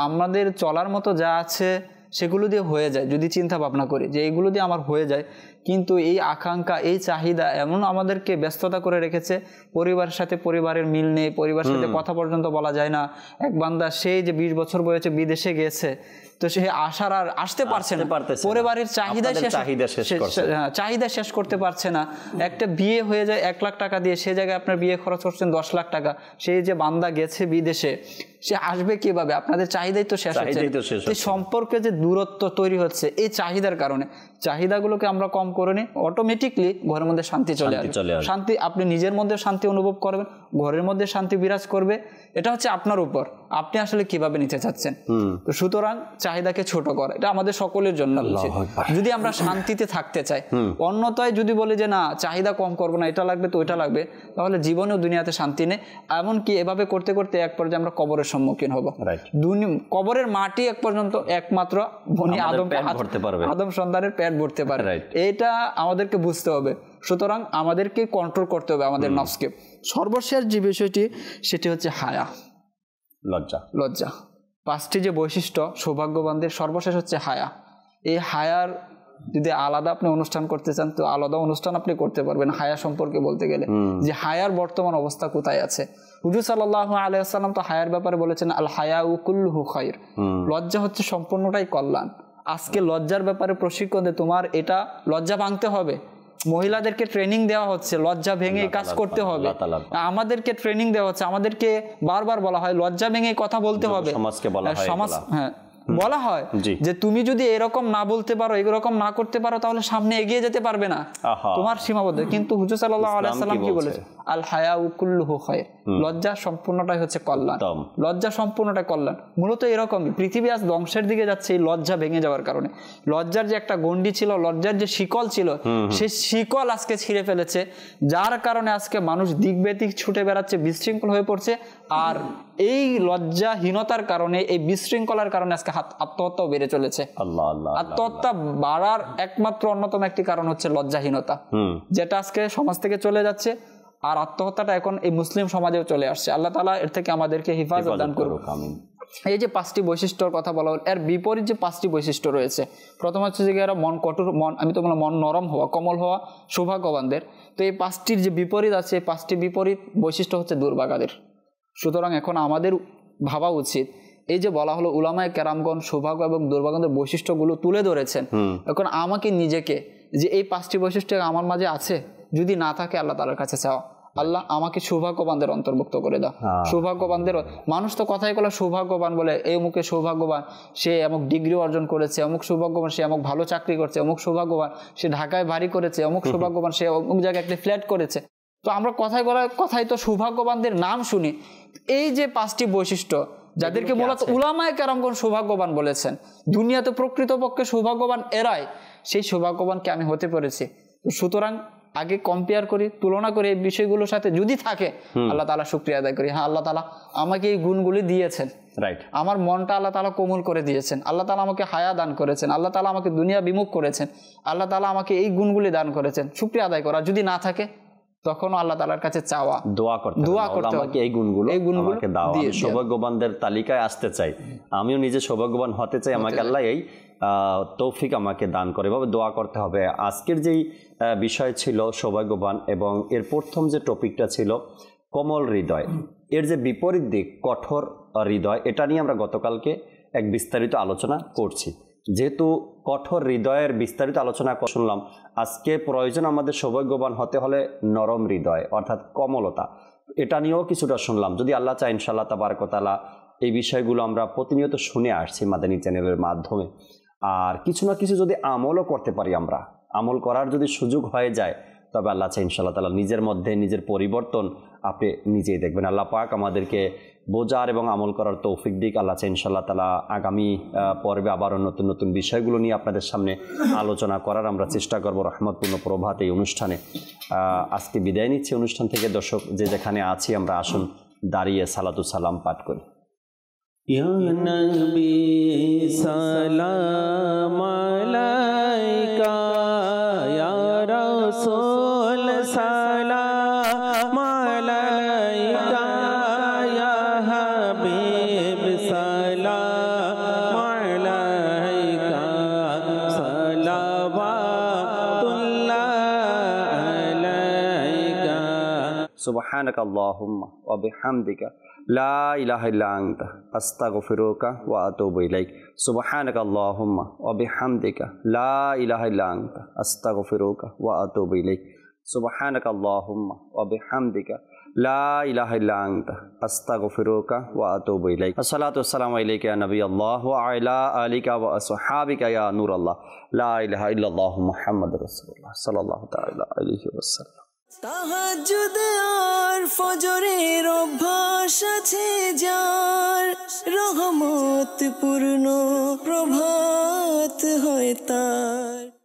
আমাদের চলার মতো যা আছে সেগুলো দিয়ে হয়ে যায়, যদি চিন্তা ভাবনা করি যে এগুলো দিয়ে আমার হয়ে যায়, কিন্তু এই আকাঙ্ক্ষা, এই চাহিদা এমন আমাদেরকে ব্যস্ততা করে রেখেছে, পরিবারের সাথে পরিবারের মিল নেই, পরিবারের সাথে কথা পর্যন্ত বলা যায় না। এক বান্দা সেই যে 20 বছর বয়সে বিদেশে গেছে, তো সে আসার আর আসতে পারছে না, পরিবারের চাহিদা শেষ করতে পারছে না। একটা বিয়ে হয়ে যায় 1 লাখ টাকা দিয়ে, সে জায়গায় আপনার বিয়ে খরচ করছেন 10 লাখ টাকা। সেই যে বান্দা গেছে বিদেশে, সে আসবে কিভাবে? আপনাদের চাহিদাই তো শেষ হচ্ছে। এই সম্পর্কে যে দূরত্ব তৈরি হচ্ছে এই চাহিদার কারণে, চাহিদাগুলোকে আমরা কম করে নিই, অটোমেটিকলি ঘরের মধ্যে শান্তি চলে আসবে। শান্তি, আপনি নিজের মধ্যে শান্তি অনুভব করবেন, ঘরের মধ্যে শান্তি বিরাজ করবে। এটা হচ্ছে আপনার উপর, আপনি আসলে কিভাবে নিতে চাচ্ছেন। তো সুতরাং চাহিদাকে ছোট করা এটা আমাদের সকলের জন্য উচিত, যদি আমরা শান্তিতে থাকতে চাই। অন্যথায় যদি বলি যে না চাহিদা কম করবো না, এটা লাগবে তো ওইটা লাগবে, তাহলে জীবনেও দুনিয়াতে শান্তি নেই। এমনকি এভাবে করতে করতে এক পর্যায়ে আমরা কবরের সম্মুখীন হব। কবরের মাটি এক পর্যন্ত একমাত্র বনি আদম সন্তানের পেট ভরতে পারে, এটা আমাদেরকে বুঝতে হবে। সুতরাং আমাদেরকে কন্ট্রোল করতে হবে আমাদের নফসকে। সর্বশেষ যে বিষয়টি সেটি হচ্ছে হায়া, লজ্জা। 5টি যে বৈশিষ্ট্য সৌভাগ্যবানদের, সর্বশেষ হচ্ছে হায়া। এই হায়ার যদি আলাদা আপনি অনুষ্ঠান করতে চান তো আলাদা অনুষ্ঠান আপনি করতে পারবেন হায়া সম্পর্কে বলতে গেলে, যে হায়ার বর্তমান অবস্থা কোথায় আছে। হুজুর সাল্লাল্লাহু আলাইহি ওয়াসাল্লাম তো হায়ার ব্যাপারে বলেছেন, আল হায়াউ কুল্লুহু খায়র, লজ্জা হচ্ছে সম্পূর্ণটাই কল্যাণ। আজকে লজ্জার ব্যাপারে প্রশিক্ষণ দেয়, তোমার এটা লজ্জা ভাঙতে হবে। মহিলাদেরকে ট্রেনিং দেওয়া হচ্ছে লজ্জা ভেঙে কাজ করতে হবে, আমাদেরকে ট্রেনিং দেওয়া হচ্ছে, আমাদেরকে বারবার বলা হয় লজ্জা ভেঙে কথা বলতে হবে। সমাজ বলা হয় যে তুমি যদি এরকম না বলতে পারো, এরকম না করতে পারো, তাহলে সামনে এগিয়ে যেতে পারবে না, তোমার সীমাবদ্ধ। কিন্তু হুজুর সাল্লাল্লাহু আলাইহি ওয়াসাল্লাম কি বলেছে? আল হায়াউ কুল্লুহু খায়র, লজ্জা সম্পূর্ণটাই হচ্ছে কল্যাণ, লজ্জা সম্পূর্ণটাই কল্যাণ। মূলত এরকমই পৃথিবী আজ ধ্বংসের দিকে যাচ্ছে এই লজ্জা ভেঙে যাওয়ার কারণে। লজ্জার যে একটা গণ্ডি ছিল, লজ্জার যে শিকল ছিল, সেই শিকল আজকে ছিঁড়ে ফেলেছে, যার কারণে আজকে মানুষ দিকবেদিক ছুটে বেড়াচ্ছে, বিশৃঙ্খল হয়ে পড়ছে। আর এই লজ্জাহীনতার কারণে, এই বিশৃঙ্খলার কারণে আজকে আত্মহত্যাও বেড়ে চলেছে। আত্মহত্যা বাড়ার একমাত্র অন্যতম একটি কারণ হচ্ছে লজ্জাহীনতা, যেটা আজকে সমাজ থেকে চলে যাচ্ছে। আর আত্মহত্যাটা এখন এই মুসলিম সমাজেও চলে আসছে। আল্লাহ তাআলা এর থেকে আমাদেরকে হেফাজত দান করুক। এই যে 5টি বৈশিষ্ট্যর কথা বলা হল, এর বিপরীত যে 5টি বৈশিষ্ট্য রয়েছে, প্রথম হচ্ছে যে এরা মন কঠোর, আমি তো বললাম মন নরম হওয়া, কোমল হওয়া সৌভাগ্যবানদের। তো এই 5টির যে বিপরীত আছে, 5টি বিপরীত বৈশিষ্ট্য হচ্ছে দুর্ভাগাদের। সুতরাং এখন আমাদের ভাবা উচিত, এই যে বলা হলো উলামায়ে কেরামগণ সৌভাগ্য এবং দুর্ভাগ্যদের বৈশিষ্ট্যগুলো তুলে ধরেছেন, এখন আমাকে নিজেকে যে এই 5টি বৈশিষ্ট্য আমার মাঝে আছে, যদি না থাকে আল্লাহ তাআলার কাছে চাওয়া, আল্লাহ আমাকে সৌভাগ্যবানদের অন্তর্ভুক্ত করে দাও। সৌভাগ্যবানদের, মানুষ তো কথাই বলে সৌভাগ্যবান বলে, এই অমুকে সৌভাগ্যবান, সে অমুক ডিগ্রি অর্জন করেছে, অমুক সৌভাগ্যবান সে অমুক ভালো চাকরি করছে, অমুক সৌভাগ্যবান সে ঢাকায় বাড়ি করেছে, অমুক সৌভাগ্যবান সে অমুক জায়গায় একটা ফ্ল্যাট করেছে। তো আমরা কথাই তো সৌভাগ্যবানদের নাম শুনি। এই যে 5টি বৈশিষ্ট্য যাদেরকে মূলত উলামায়ে কেরামগণ সৌভাগ্যবান বলেছেন, দুনিয়াতে প্রকৃতপক্ষে সৌভাগ্যবান এরাই, সেই সৌভাগ্যবানকে আমি হতে পেরেছি। সুতরাং আগে কম্পেয়ার করি, তুলনা করি এই বিষয়গুলোর সাথে, যদি থাকে আল্লাহ তাআলা শুকরিয়া আদায় করি, হ্যাঁ আল্লাহ তাআলা আমাকে এই গুণগুলি দিয়েছেন, আমার মনটা আল্লাহ তাআলা কোমল করে দিয়েছেন, আল্লাহ তাআলা আমাকে হায়া দান করেছেন, আল্লাহ তাআলা আমাকে দুনিয়া বিমুখ করেছেন, আল্লাহ তাআলা আমাকে এই গুণগুলি দান করেছেন, শুকরিয়া আদায় করা। যদি না থাকে তখন আল্লাহ তাআলার কাছে চাওয়া, দোয়া করতে আমাকে এই গুণগুলো আমাকে দাও, আমি সৌভাগ্যবানদের তালিকায় আসতে চাই, আমিও নিজে সৌভাগ্যবান হতে চাই, আমাকে আল্লাহ এই তৌফিক আমাকে দান করে, এভাবে দোয়া করতে হবে। আজকের যেই বিষয় ছিল সৌভাগ্যবান, এবং এর প্রথম যে টপিকটা ছিল কোমল হৃদয়, এর যে বিপরীত দিক কঠোর হৃদয়, এটা নিয়ে আমরা গতকালকে এক বিস্তারিত আলোচনা করছি। যেহেতু কঠোর হৃদয়ের বিস্তারিত আলোচনা শুনলাম, আজকে প্রয়োজন আমাদের সৌভাগ্যবান হতে হলে নরম হৃদয় অর্থাৎ কোমলতা, এটা নিয়েও কিছুটা শুনলাম। যদি আল্লাহ চায় ইনশাআল্লাহ তাবারক ওয়া তাআলা এই বিষয়গুলো আমরা প্রতিনিয়ত শুনে আসছি মাদানী চ্যানেলের মাধ্যমে। আর কিছু না কিছু যদি আমলও করতে পারি, আমরা আমল করার যদি সুযোগ হয়ে যায়, তবে আল্লাহ চাই ইনশাআল্লাহ তাআলা নিজের মধ্যে নিজের পরিবর্তন আপনি নিজেই দেখবেন। আল্লাহ পাক আমাদেরকে বোঝার এবং আমল করার তৌফিক দিক আল্লাহ চাই ইনশাআল্লাহ তাআলা আগামী পর্বে আবারও নতুন নতুন বিষয়গুলো নিয়ে আপনাদের সামনে আলোচনা করার আমরা চেষ্টা করব রহমতপূর্ণ প্রভাত এই অনুষ্ঠানে। আজকে বিদায় নিচ্ছি অনুষ্ঠান থেকে। দর্শক যে যেখানে আছি আমরা আসুন দাঁড়িয়ে সালাতু সালাম পাঠ করি। ইয়া নবী সালাম আলাইকা, ইয়া রাসূল সালাম আলাইকা, ইয়া হাবিব সালাম আলাইকা, সালাওয়াতুল্লাহ আলাইকা। সুবহানাকা আল্লাহুম্মা ওয়া বিহামদিকা লা ইলাহা ইল্লা আনতা আস্তাগফিরুকা ওয়া আতুবু ইলাইক। সুবহানাকা আল্লাহুম্মা ওয়া বিহামদিকা লা ইলাহা ইল্লা আনতা আস্তাগফিরুকা ওয়া আতুবু ইলাইক। সুবহানাকা আল্লাহুম্মা ওয়া বিহামদিকা লা ইলাহা ইল্লা আনতা আস্তাগফিরুকা ওয়া আতুবু ইলাইক। আসসালাতু ওয়াসসালামু আলাইকা ইয়া নবিয়াল্লাহ ওয়া আলা আলিকা ওয়া আসহাবিকা ইয়া নূরাল্লাহ, লা ইলাহা ইল্লাল্লাহু মুহাম্মাদুর রাসূলুল্লাহ সাল্লাল্লাহু তাআলা আলাইহি ওয়াসাল্লাম। তাহাজ্জুদ আর ফজরের অভ্যাস আছে যার, রহমত পূর্ণ প্রভাত হয় তার।